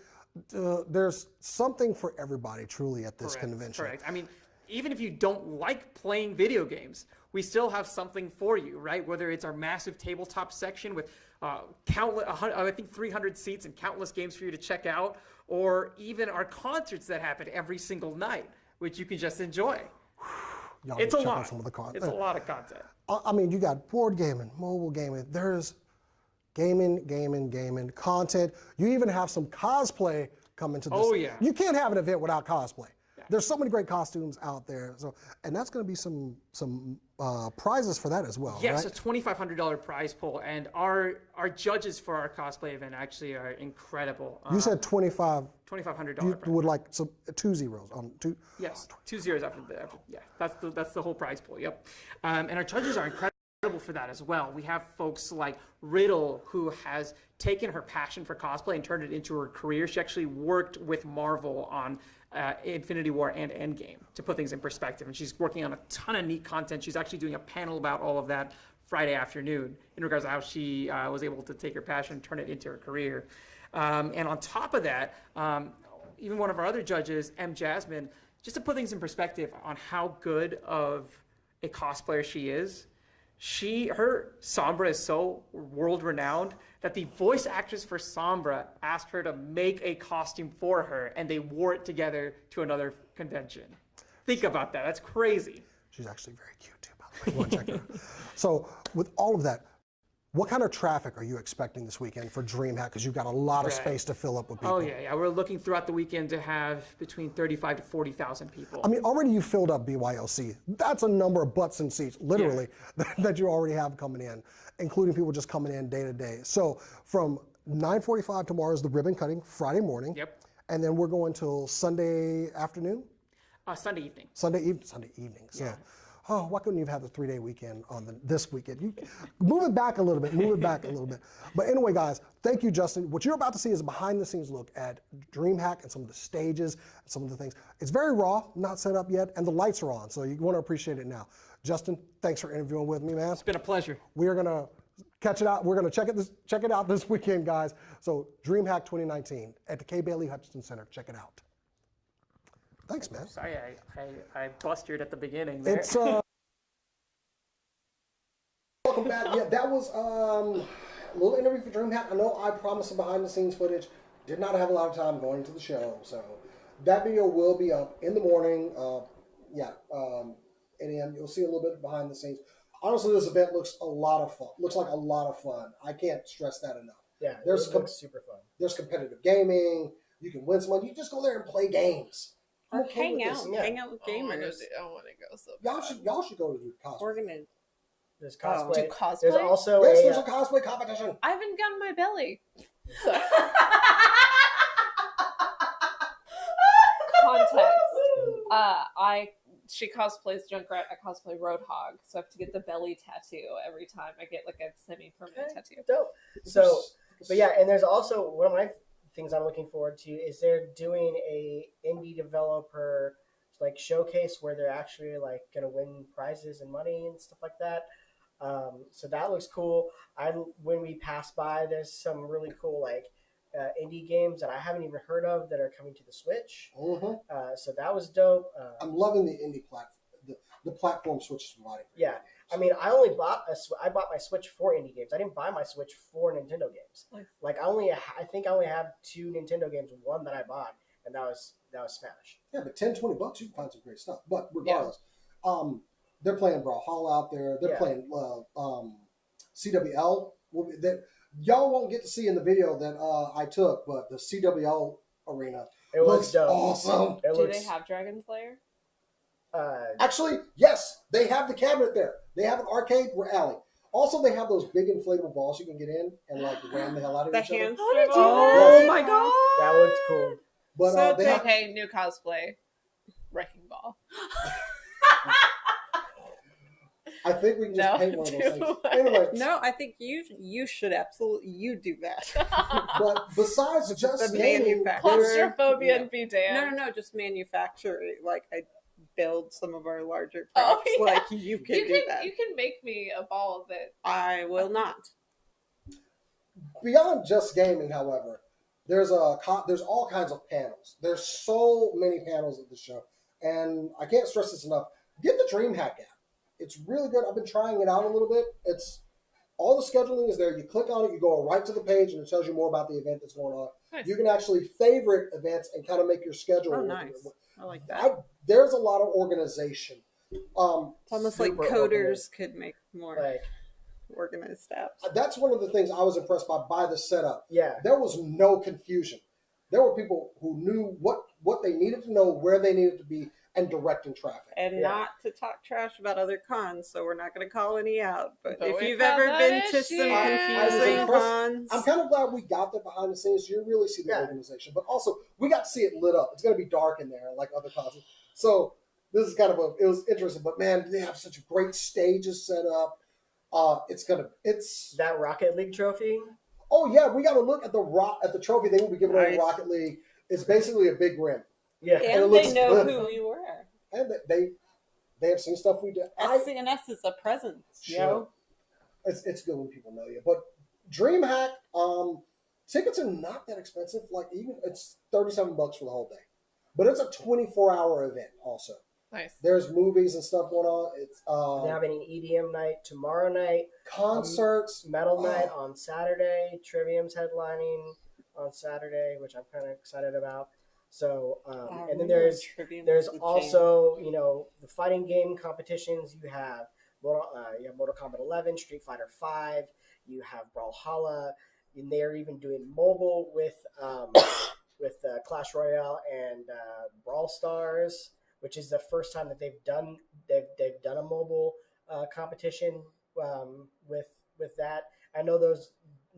There's something for everybody, truly, at this convention. Correct. I mean, even if you don't like playing video games, we still have something for you, right? Whether it's our massive tabletop section with countless, I think 300 seats and countless games for you to check out, or even our concerts that happen every single night, which you can just enjoy. It's a lot. It's a lot of content. I mean, you got board gaming, mobile gaming. There's gaming, content. You even have some cosplay coming to this. Oh, yeah. You can't have an event without cosplay. Yeah. There's so many great costumes out there. So, and that's going to be some prizes for that as well. Yes, right? a $2,500 prize pool, and our judges for our cosplay event actually are incredible. You said $2,500. $2,500. You would like some 2 zeros on two. Yes, 2 zeros after yeah. That's the whole prize pool. Yep, and our judges are incredible. for that as well. We have folks like Riddle, who has taken her passion for cosplay and turned it into her career. She actually worked with Marvel on Infinity War and Endgame, to put things in perspective. And she's working on a ton of neat content. She's actually doing a panel about all of that Friday afternoon in regards to how she was able to take her passion and turn it into her career. And on top of that, even one of our other judges, M. Jasmine, just to put things in perspective on how good of a cosplayer she is, her Sombra is so world renowned that the voice actress for Sombra asked her to make a costume for her, and they wore it together to another convention. Think about that. That's crazy. She's actually very cute too, by the way. You want to check her out. So with all of that, what kind of traffic are you expecting this weekend for DreamHack? Because you've got a lot of space to fill up with people. Oh yeah. We're looking throughout the weekend to have between 35 to 40,000 people. I mean, already you filled up BYOC. That's a number of butts and seats, literally, that you already have coming in, including people just coming in day to day. So from 9:45 tomorrow is the ribbon cutting, Friday morning. Yep. And then we're going till Sunday afternoon? Sunday evening. Sunday evening. So. Yeah. Oh, why couldn't you have had the 3-day weekend on this weekend? Move it back a little bit, But anyway, guys, thank you, Justin. What you're about to see is a behind-the-scenes look at DreamHack and some of the stages and some of the things. It's very raw, not set up yet, and the lights are on, so you want to appreciate it now. Justin, thanks for interviewing with me, man. It's been a pleasure. We are going to catch it out. We're going to check it out this weekend, guys. So DreamHack 2019 at the K. Bailey Hutchinson Center. Check it out. Thanks, man. Sorry, I busted at the beginning there. It's welcome back. Yeah, that was a little interview for DreamHack. I know I promised some behind-the-scenes footage. Did not have a lot of time going to the show, so that video will be up in the morning. 8 a.m. You'll see a little bit behind the scenes. Honestly, this event looks a lot of fun. Looks like a lot of fun. I can't stress that enough. Yeah, it looks super fun. There's competitive gaming. You can win some money. You just go there and play games. Or hang out with gamers. I want to go so Y'all should go to do cosplay. We're gonna There's cosplay. do cosplay. There's also there's a cosplay competition. I haven't gotten my belly. So. Context. She cosplays Junkrat. I cosplay Roadhog, so I have to get the belly tattoo every time. I get like a semi-permanent tattoo. Dope. So, but yeah, and there's also one of my things I'm looking forward to is they're doing a indie developer like showcase where they're actually like gonna win prizes and money and stuff like that. So that looks cool. When we pass by, there's some really cool like indie games that I haven't even heard of that are coming to the Switch. Mm-hmm. So that was dope. I'm loving the indie platform, the platform Switch is providing. Yeah, I mean, I bought my Switch for indie games. I didn't buy my Switch for Nintendo games. Like I think I only have 2 Nintendo games. One that I bought, and that was Smash. Yeah, but $10-20 you can find some great stuff. But regardless, they're playing Brawlhalla out there. They're playing CWL. That y'all won't get to see in the video that I took, but the CWL arena looks awesome. Do they have Dragon Slayer? Actually, yes, they have the cabinet there. They have an arcade alley. Also, they have those big inflatable balls you can get in and like ram the hell out of each other. Oh my god, that looked cool. But Okay, new cosplay, Wrecking Ball. I think we can just paint one of those things. Anyway, no, I think you should absolutely do that. But besides just gaming, claustrophobia and be damned. No, just manufacture it. Like I build some of our larger props. Oh, yeah. Like you can do that. You can make me a ball of it. I will not. Beyond just gaming, however, there's all kinds of panels. There's so many panels at the show, and I can't stress this enough. Get the DreamHack app. It's really good. I've been trying it out a little bit. It's all the scheduling is there. You click on it, you go right to the page, and it tells you more about the event that's going on. Nice. You can actually favorite events and kind of make your schedule. Oh, nice. I like that. There's a lot of organization. It's almost like coders could make more organized apps. That's one of the things I was impressed by the setup. Yeah. There was no confusion. There were people who knew what they needed to know, where they needed to be, and directing traffic. And not to talk trash about other cons, so we're not going to call any out. But if you've ever been to some confusing cons... I'm kind of glad we got that behind the scenes. You really see the organization. But also, we got to see it lit up. It's going to be dark in there like other cons. So this is kind of it was interesting. But man, they have such great stages set up. It's That Rocket League trophy. oh yeah, we got to look at the trophy they will be giving away in Nice. Rocket League. It's basically a big rim, Yeah. And it And looks they know good. who we were. and they have seen stuff we did. SCNS is a presence, Sure. It's good when people know you. But DreamHack, tickets are not that expensive. Like even it's $37 for the whole day, but it's a 24-hour event. Also, Nice. there's movies and stuff going on. It's They're having an EDM night tomorrow night, concerts, Metal Night on Saturday, Trivium's headlining on Saturday, which I'm kind of excited about. So, and then there's also, you know, the fighting game competitions. You have Mortal Kombat 11, Street Fighter 5. You have Brawlhalla, and they're even doing mobile with Clash Royale and Brawl Stars, which is the first time that they've done a mobile competition with that. I know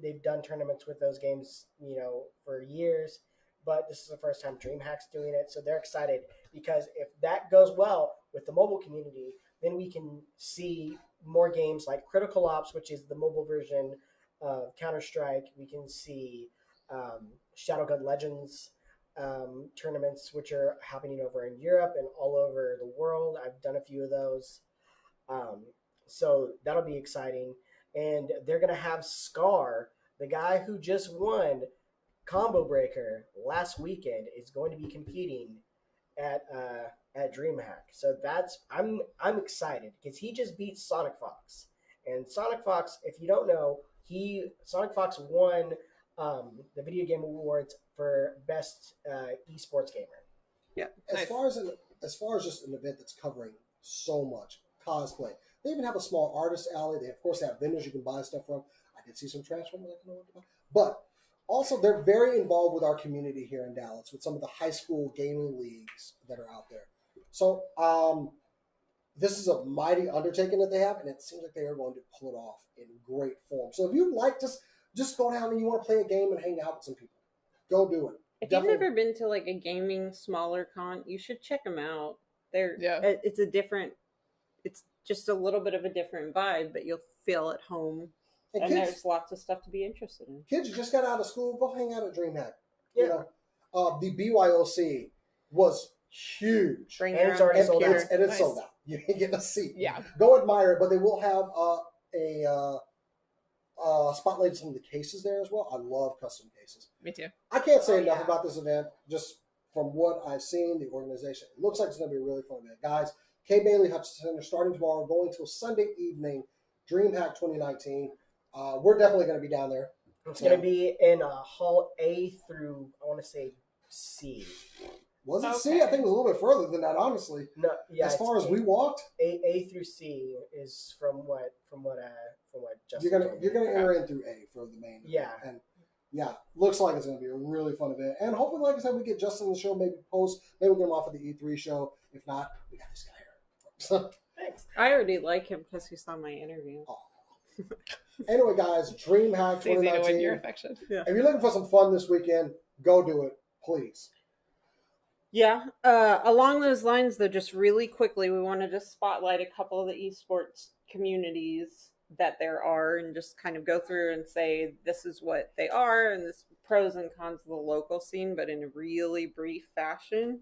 they've done tournaments with those games, you know, for years, but this is the first time DreamHack's doing it, so they're excited because if that goes well with the mobile community, then we can see more games like Critical Ops, which is the mobile version of Counter-Strike. We can see Shadowgun Legends tournaments, which are happening over in Europe and all over the world. I've done a few of those. So that'll be exciting. And they're going to have Scar, the guy who just won Combo Breaker last weekend, is going to be competing at DreamHack. So I'm excited because he just beat Sonic Fox. And Sonic Fox, if you don't know, Sonic Fox won the Video Game Awards for best esports gamer. Yeah. As far as just an event that's covering so much cosplay, they even have a small artist alley. They of course have vendors you can buy stuff from. I did see some Transformers I can know what to buy, but also they're very involved with our community here in Dallas with some of the high school gaming leagues that are out there. So this is a mighty undertaking that they have, and it seems like they are going to pull it off in great form. So if you like just go down and you want to play a game and hang out with some people, go do it. If you've never been to like a gaming smaller con, you should check them out. It's just a little bit of a different vibe, but you'll feel at home. And there's lots of stuff to be interested in. Kids, you just got out of school, go hang out at DreamHack. Yeah. You know, the BYOC was huge. And it's already sold out. And it's sold out. You ain't getting a seat. Yeah. Go admire it, but they will have spotlight some of the cases there as well. I love custom cases. Me too. I can't say enough about this event. Just from what I've seen, the organization, it looks like it's going to be a really fun event. Guys, K. Bailey Hutchinson Center starting tomorrow, going till Sunday evening, DreamHack 2019. We're definitely going to be down there. It's going to be in Hall A through, I want to say, C. Was it C? I think it was a little bit further than that, honestly. No, yeah. As far as we walked, A through C is from what Justin you're gonna enter in through A for the main. Yeah. Event. And yeah, looks like it's gonna be a really fun event. And hopefully, like I said, we get Justin on the show, maybe maybe we'll get him off of the E3 show. If not, we got this guy here. So, Thanks. I already like him because he saw my interview. Anyway, guys, DreamHack It's easy to win 2019. your affection. If you're looking for some fun this weekend, go do it, please. Yeah. Along those lines, though, just really quickly, we wanted to spotlight a couple of the esports communities that there are and just kind of go through and say this is what they are and this pros and cons of the local scene, but in a really brief fashion.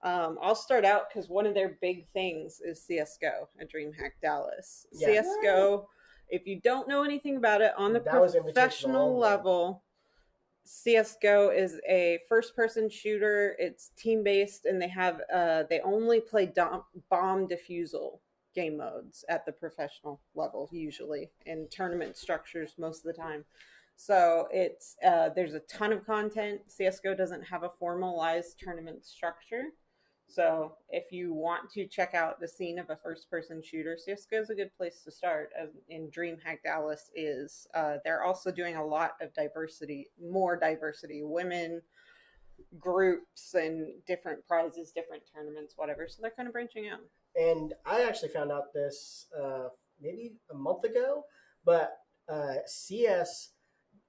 I'll start out because one of their big things is CSGO at DreamHack Dallas. Yeah. CSGO, if you don't know anything about it, on the professional level, CSGO is a first-person shooter. It's team-based, and they only play bomb defusal game modes at the professional level, usually, in tournament structures most of the time. So it's there's a ton of content. CSGO doesn't have a formalized tournament structure. So if you want to check out the scene of a first-person shooter, CSGO is a good place to start. In DreamHack Dallas is they're also doing a lot of more diversity, women groups and different prizes, different tournaments, whatever. So they're kind of branching out. And I actually found out this maybe a month ago, but CS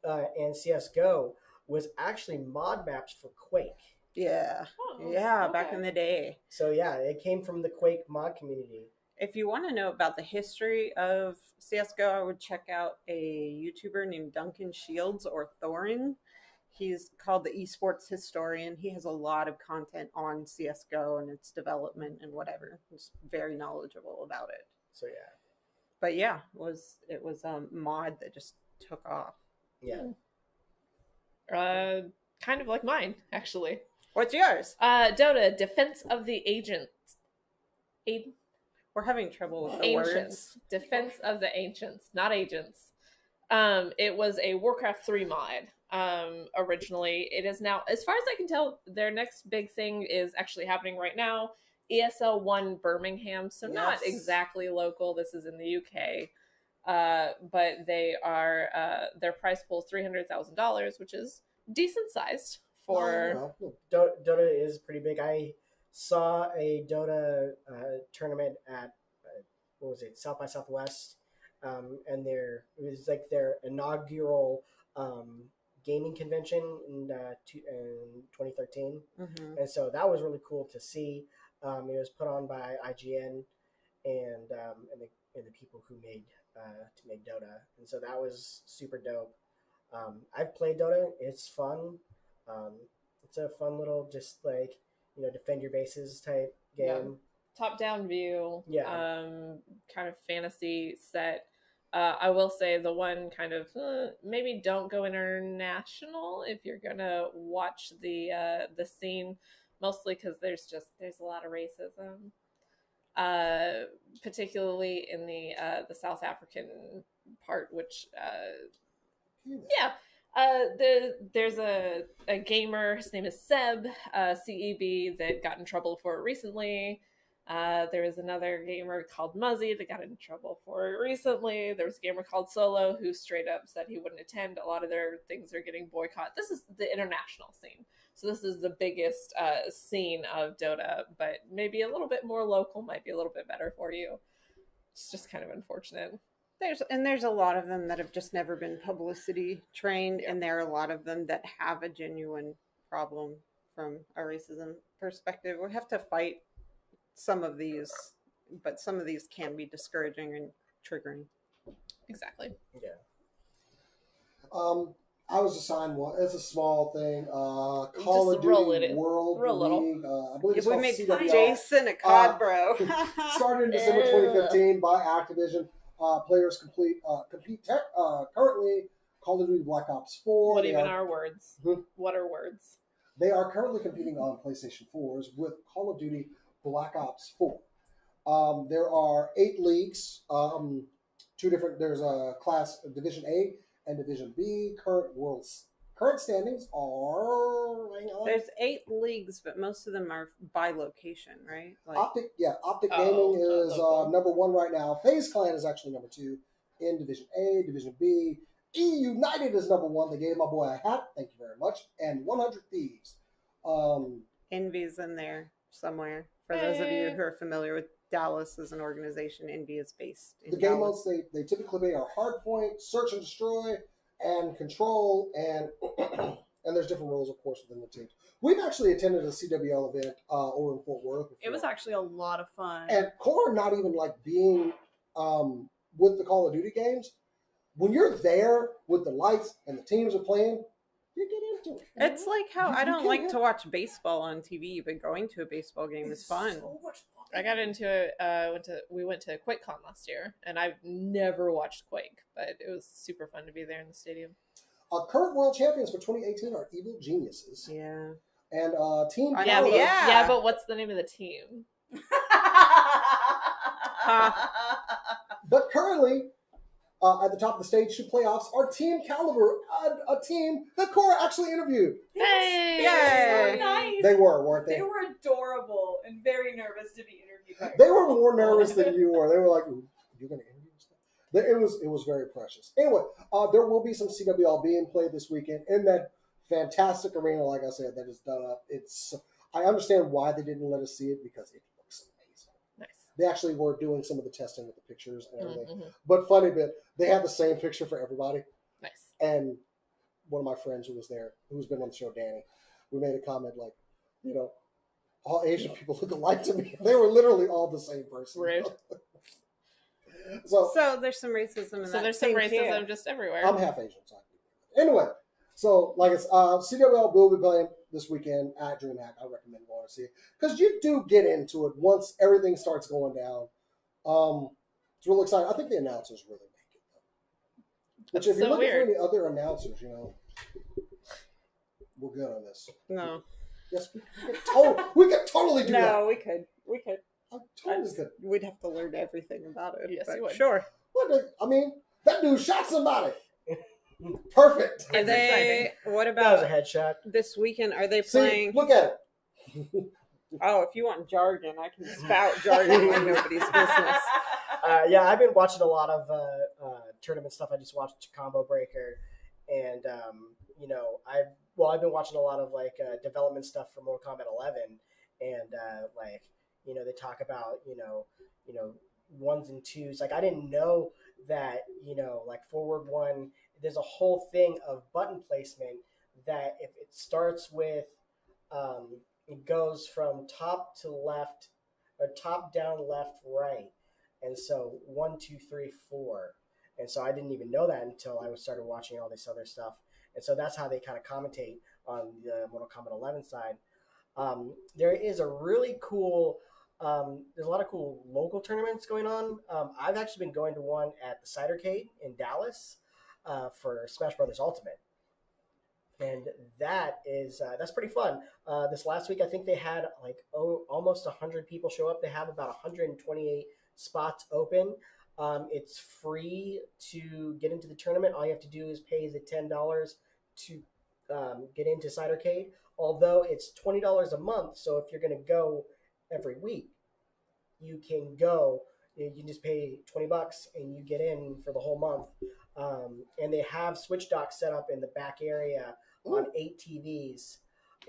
and CSGO was actually mod maps for Quake. Yeah. Oh, Yeah, okay. back in the day. So yeah, it came from the Quake mod community. If you want to know about the history of CSGO, I would check out a YouTuber named Duncan Shields or Thorin. He's called the esports historian. He has a lot of content on CSGO and its development and whatever. He's very knowledgeable about it. So yeah, But yeah, it was a mod that just took off. yeah. Kind of like mine, actually. What's yours? Dota, Defense of the Agents. We're having trouble with the Ancients. words. Defense of the Ancients, not agents. It was a Warcraft 3 mod. Originally, it is now, as far as I can tell, their next big thing is actually happening right now. ESL 1 Birmingham, so not Yes. exactly local. This is in the UK. But they are their price pool is $300,000, which is decent sized for. Dota is pretty big. I saw a Dota tournament at what was it, South by Southwest, and it was like their inaugural gaming convention in 2013, Mm-hmm. and so that was really cool to see. It was put on by IGN and the people who made to make Dota, and so that was super dope. I've played Dota. It's fun. It's a fun little just like defend your bases type game. Yeah. Top down view. Yeah. Kind of fantasy set. I will say the one kind of maybe don't go international if you're gonna watch the scene, mostly because there's a lot of racism. Particularly in the South African part, which there's a gamer, his name is Seb, CEB, that got in trouble for it recently. There was another gamer called Muzzy that got in trouble for it recently. There was a gamer called Solo who straight up said he wouldn't attend. A lot of their things are getting boycotted. This is the international scene. So this is the biggest scene of Dota, but maybe a little bit more local might be a little bit better for you. It's just kind of unfortunate. There's a lot of them that have just never been publicity trained, and there are a lot of them that have a genuine problem from a racism perspective. We have to fight some of these, but some of these can be discouraging and triggering. Exactly. Yeah. I was assigned one. It's a small thing. Call Just of roll Duty it in. World Real little. League. I believe If it's we called make CWL. Jason a COD bro. Started in December 2015 by Activision. Players compete currently Call of Duty Black Ops 4. What even are words? Hmm? What are words? They are currently competing on PlayStation 4s with Call of Duty Black Ops 4. There are 8 leagues. There's a class Division A and Division B. Current standings are. Hang on. There's 8 leagues, but most of them are by location, right? Like, Optic Oh, Gaming is local. number 1 right now. FaZe Clan is actually number 2 in Division A, Division B. E United is number 1. They gave my boy a hat. Thank you very much. And 100 Thieves. Envy's in there somewhere. For those of you who are familiar with Dallas as an organization, Envy is based in The game Dallas. modes they typically play are Hardpoint, Search and Destroy, and Control, and and there's different roles, of course, within the teams. We've actually attended a CWL event over in Fort Worth before. It was actually a lot of fun. And core not even like being with the Call of Duty games. When you're there with the lights and the teams are playing, you get into it. It's like how I You don't can't like help- to watch baseball on TV, but going to a baseball game is fun. So much fun. I got into it. We went to QuakeCon last year, and I've never watched Quake, but it was super fun to be there in the stadium. Current world champions for 2018 are Evil Geniuses. Yeah. And Team I know, Canada. yeah. Yeah, but what's the name of the team? But currently, at the top of the stage to playoffs are Team Caliber, a team that Cora actually interviewed. Hey! They were Yay! so nice. They were, weren't they? They were adorable and very nervous to be interviewed. by They were more nervous than you were. They were like, "You're going to interview us now?" It was very precious. Anyway, there will be some CWL being played this weekend in that fantastic arena. Like I said, that is done up. I understand why they didn't let us see it because it looks amazing. Nice. They actually were doing some of the testing with the pictures and everything. Mhm. But funny bit, they had the same picture for everybody. Nice. And one of my friends who was there, who's been on the show, Danny, we made a comment like, all Asian people look alike to me. They were literally all the same person. Rude. So there's some racism in that. So there's some thing, racism too. just everywhere. I'm half Asian, so anyway. So like it's CWL will be playing this weekend at DreamHack. I recommend going to see it because you do get into it once everything starts going down. It's really exciting. I think the announcers really make it though. Which, That's if you're so looking for weird. any other announcers, we're good on this. No. Yes, we could totally do that. No, we could. We could. I totally could. We'd have to learn everything about it. Yes, but you would. Sure. That dude shot somebody. Perfect. Are It's they? What That was a about headshot. this weekend? Are they See, playing? look at it. Oh, if you want jargon, I can spout jargon like nobody's business. Yeah, I've been watching a lot of tournament stuff. I just watched Combo Breaker, and I've been watching a lot of development stuff for Mortal Kombat 11, and they talk about ones and twos. Like I didn't know that forward one. There's a whole thing of button placement that if it starts with it goes from top to left or top down left right, and so 1 2 3 4, and so I didn't even know that until I started watching all this other stuff, and so that's how they kind of commentate on the Mortal Kombat 11 side. There is a really cool there's a lot of cool local tournaments going on. I've actually been going to one at the Cidercade in Dallas for Smash Brothers Ultimate, and that's pretty fun. This last week, I think they had almost 100 people show up. They have about 128 spots open. It's free to get into the tournament. All you have to do is pay the $10 to get into Cidercade. Although it's $20 a month, so if you're going to go every week, you can go. You can just pay $20 and you get in for the whole month. And they have Switch docks set up in the back area on 8 TVs,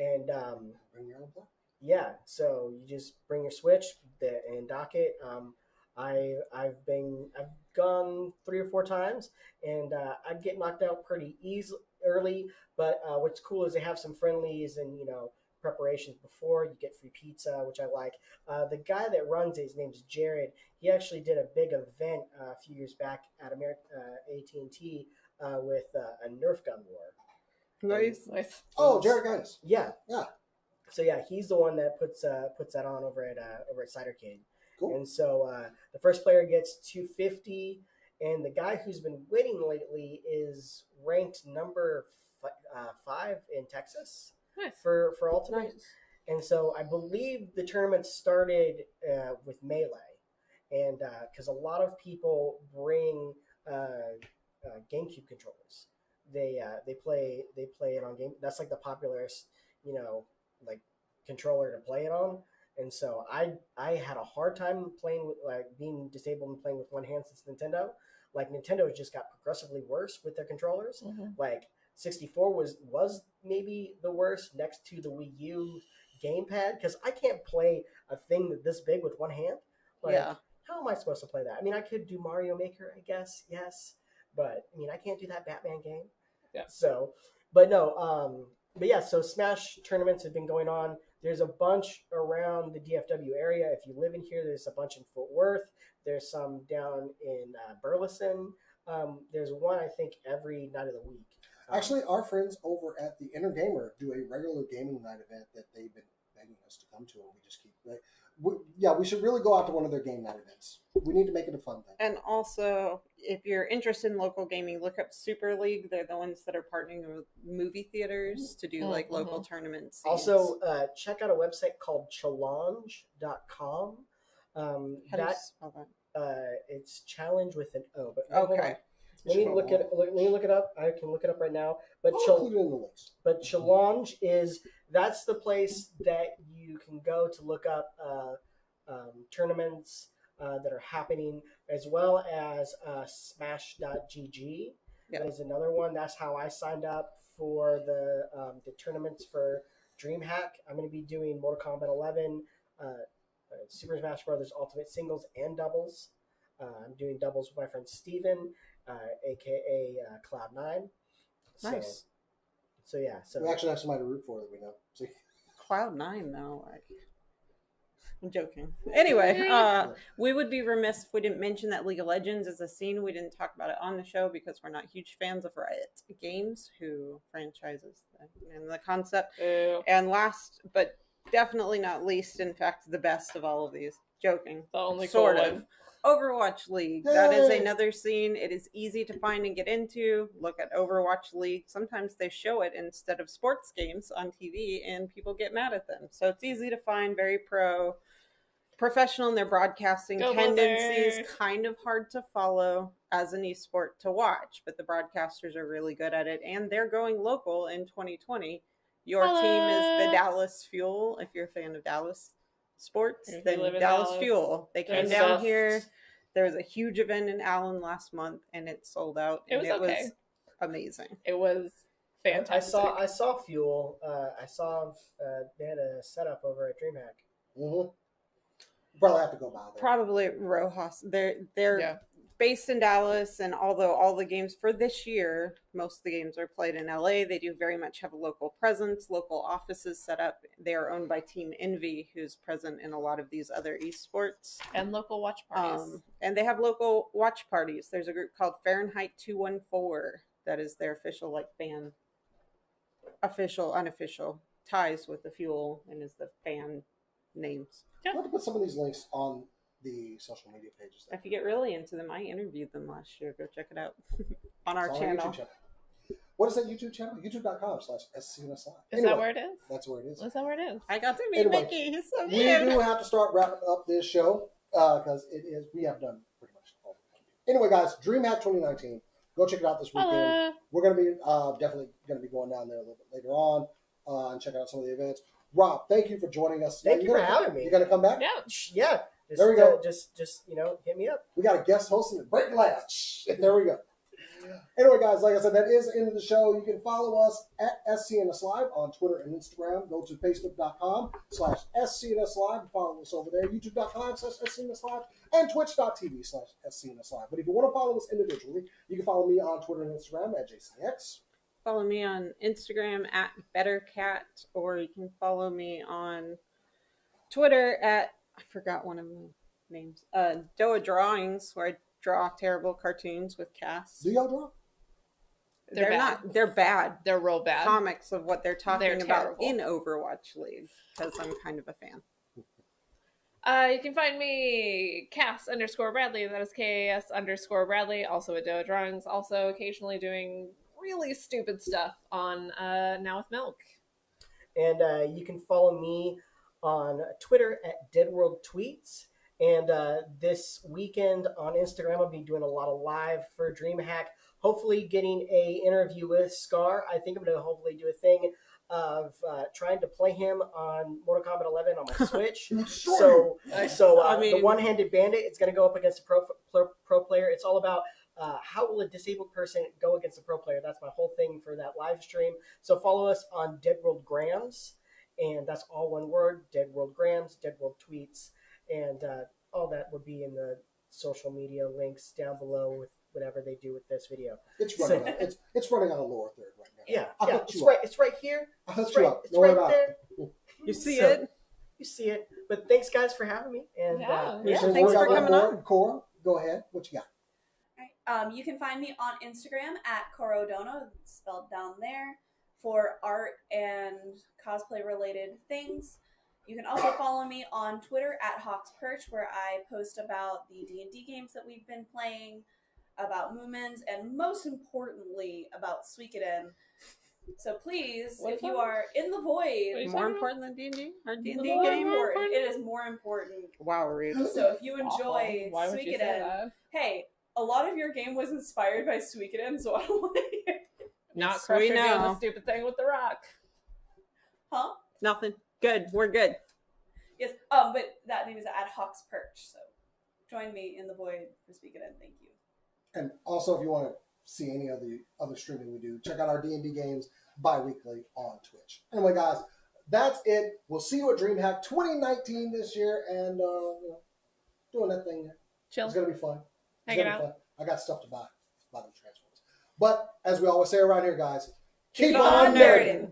and Bring your own play. yeah, so you just bring your Switch and dock it. I've gone 3 or 4 times, and I get knocked out pretty early. But what's cool is they have some friendlies and preparations before. You get free pizza, which I like. The guy that runs it, his name's Jared. He actually did a big event a few years back at AT&T with a Nerf gun war. Nice. Oh, Jared Guinness. Yeah. Yeah. So yeah, he's the one that puts that on over at Cidercade. Cool. And so the first player gets $250, and the guy who's been winning lately is ranked number 5 in Texas. Nice. For Ultimate. Nice. And so I believe the tournament started with Melee, and because a lot of people bring GameCube controllers, they play it on game. That's like the popularest controller to play it on. And so I had a hard time playing with being disabled and playing with one hand since Nintendo. Nintendo just got progressively worse with their controllers. Mm-hmm. 64 was maybe the worst next to the Wii U gamepad, because I can't play a thing this big with one hand. Yeah. How am I supposed to play that? I mean, I could do Mario Maker, I guess, yes, but I mean, I can't do that Batman game. Yeah. So, but no, but yeah. So Smash tournaments have been going on. There's a bunch around the DFW area. If you live in here, there's a bunch in Fort Worth. There's some down in Burleson. There's one, I think, every night of the week. Actually, our friends over at the Inner Gamer do a regular gaming night event that they've been begging us to come to, and we just keep. We should really go out to one of their game night events. We need to make it a fun thing. And also, if you're interested in local gaming, look up Super League. They're the ones that are partnering with movie theaters to do local tournaments. Also, check out a website called challenge.com. How do you spell that? It's challenge with an O. But Okay. Let me look it up. I can look it up right now. But I'll include it in the links. But Challenge that's the place that you can go to look up tournaments that are happening, as well as Smash.gg. Yep. That is another one. That's how I signed up for the tournaments for DreamHack. I'm going to be doing Mortal Kombat 11, Super Smash Brothers Ultimate singles and doubles. I'm doing doubles with my friend Steven, aka Cloud9. Nice. So yeah. So we actually have somebody to root for that we know. See? Cloud9, though. I'm joking. Anyway, we would be remiss if we didn't mention that League of Legends is a scene. We didn't talk about it on the show because we're not huge fans of Riot Games, who franchises and the concept. Ew. And last, but definitely not least, in fact, the best of all of these. Joking. The only Sort cool of. one. Overwatch League. That is Yay! another scene. It is easy to find and get into. Look at Overwatch League. Sometimes they show it instead of sports games on TV and people get mad at them. So it's easy to find, very professional in their broadcasting Go tendencies, Blizzard. kind of hard to follow as an esport to watch, but the broadcasters are really good at it and they're going local in 2020. Your team is the Dallas Fuel. If you're a fan of Dallas sports, If you then live in Dallas Dallas, Fuel. They came they're down obsessed. here. There was a huge event in Allen last month and it sold out. It And was okay. amazing. It was fantastic. I saw Fuel. I saw they had a setup over at DreamHack. Mm-hmm. Probably have to go by there. Probably Rojas. They're Yeah. based in Dallas, and although all the games for this year, most of the games are played in LA, they do very much have a local presence, local offices set up. They are owned by Team Envy, who's present in a lot of these other esports. And local watch parties. And they have local watch parties. There's a group called Fahrenheit 214 that is their official fan, official, unofficial ties with the Fuel and is the fan names. I'll have to put some of these links on the social media pages. If you get really into them, I interviewed them last year. Go check it out on our It's channel. YouTube channel. What is that YouTube channel? YouTube.com/SCNS Live. Is that where it is? That's where it is. Is that where it is? I got to meet Anyway, Mickey. He's so We cute. do have to start wrapping up this show because we have done pretty much all we can do. Anyway, guys, DreamHack 2019. Go check it out this weekend. We're going to be definitely going to be going down there a little bit later on and check out some of the events. Rob, thank you for joining us. Thank you for having me. You going to come back? Yeah. Yeah. Just, There we go. Just hit me up. We got a guest hosting it. Break glass. There we go. Anyway, guys, like I said, that is the end of the show. You can follow us at SCNS Live on Twitter and Instagram. Go to facebook.com/SCNS Live and follow us over there. YouTube.com/SCNS Live and Twitch.tv/SCNS Live. But if you want to follow us individually, you can follow me on Twitter and Instagram at JaysonX. Follow me on Instagram at BetterCat, or you can follow me on Twitter at, I forgot one of my names, Doa Drawings, where I draw terrible cartoons with Cass. Do y'all draw? They're bad. not. They're bad. They're real bad. Comics of what they're talking They're about terrible. in Overwatch League, because I'm kind of a fan. You can find me Cass_Bradley. That is KAS_Bradley. Also at Doa Drawings. Also occasionally doing really stupid stuff on Now with Milk. And you can follow me on Twitter at DeadWorldTweets. And this weekend on Instagram, I'll be doing a lot of live for DreamHack. Hopefully getting a interview with Scar. I think I'm going to hopefully do a thing of trying to play him on Mortal Kombat 11 on my Switch. so I mean- the one-handed bandit, it's going to go up against a pro player. It's all about how will a disabled person go against a pro player. That's my whole thing for that live stream. So follow us on Dead World Grams. And that's all one word, Dead World Grams, Dead World Tweets. And all that would be in the social media links down below with whatever they do with this video. It's running. It's running on a lower third right now. Yeah, I'll hook it's you right. up. It's right here. I'll hook It's you right. up. It's Don't worry right about there. it. You see So, it? You see it. But thanks, guys, for having me. And Yeah. Yeah, So thanks we for got one coming more. on. Cora, go ahead. What you got? You can find me on Instagram at Corodono, spelled down there, for art and cosplay related things. You can also follow me on Twitter at Hawks Perch, where I post about the D&D games that we've been playing, about Moomins, and most importantly, about Suikoden. So please, What's if you that? are in the void, More important than D&D? Our D&D more game? important. It is more important. Wow, rude. So if you Awful. enjoy Why would you say Suikoden, that? hey, a lot of your game was inspired by Suikoden, so I don't want to hear. Not Yes, Crusher we doing know. the stupid thing with the rock. Huh? Nothing. Good. We're good. Yes. But that name is at Hawks Perch. So join me in the void for Suikoden. Thank you. And also, if you want to see any of the other streaming we do, check out our D&D games bi-weekly on Twitch. Anyway, guys, that's it. We'll see you at DreamHack 2019 this year, and doing that thing. Chill. It's gonna be fun. It's Hanging gonna be out. fun. I got stuff to buy them Transformers. But as we always say around here, guys, keep on on nerding. nerding.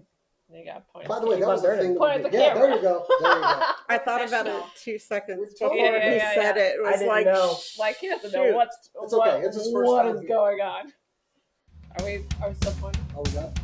You got point. By the way, that was the thing. That Point we at did. the Yeah, there camera. you go. There you go. I thought about it Professional. 2 seconds We're before totally- he Yeah, said it. It I was didn't like, know. Like he doesn't Shoot. know It's okay. It's his first what time is here. going on. Are we still pointing? Oh, we got.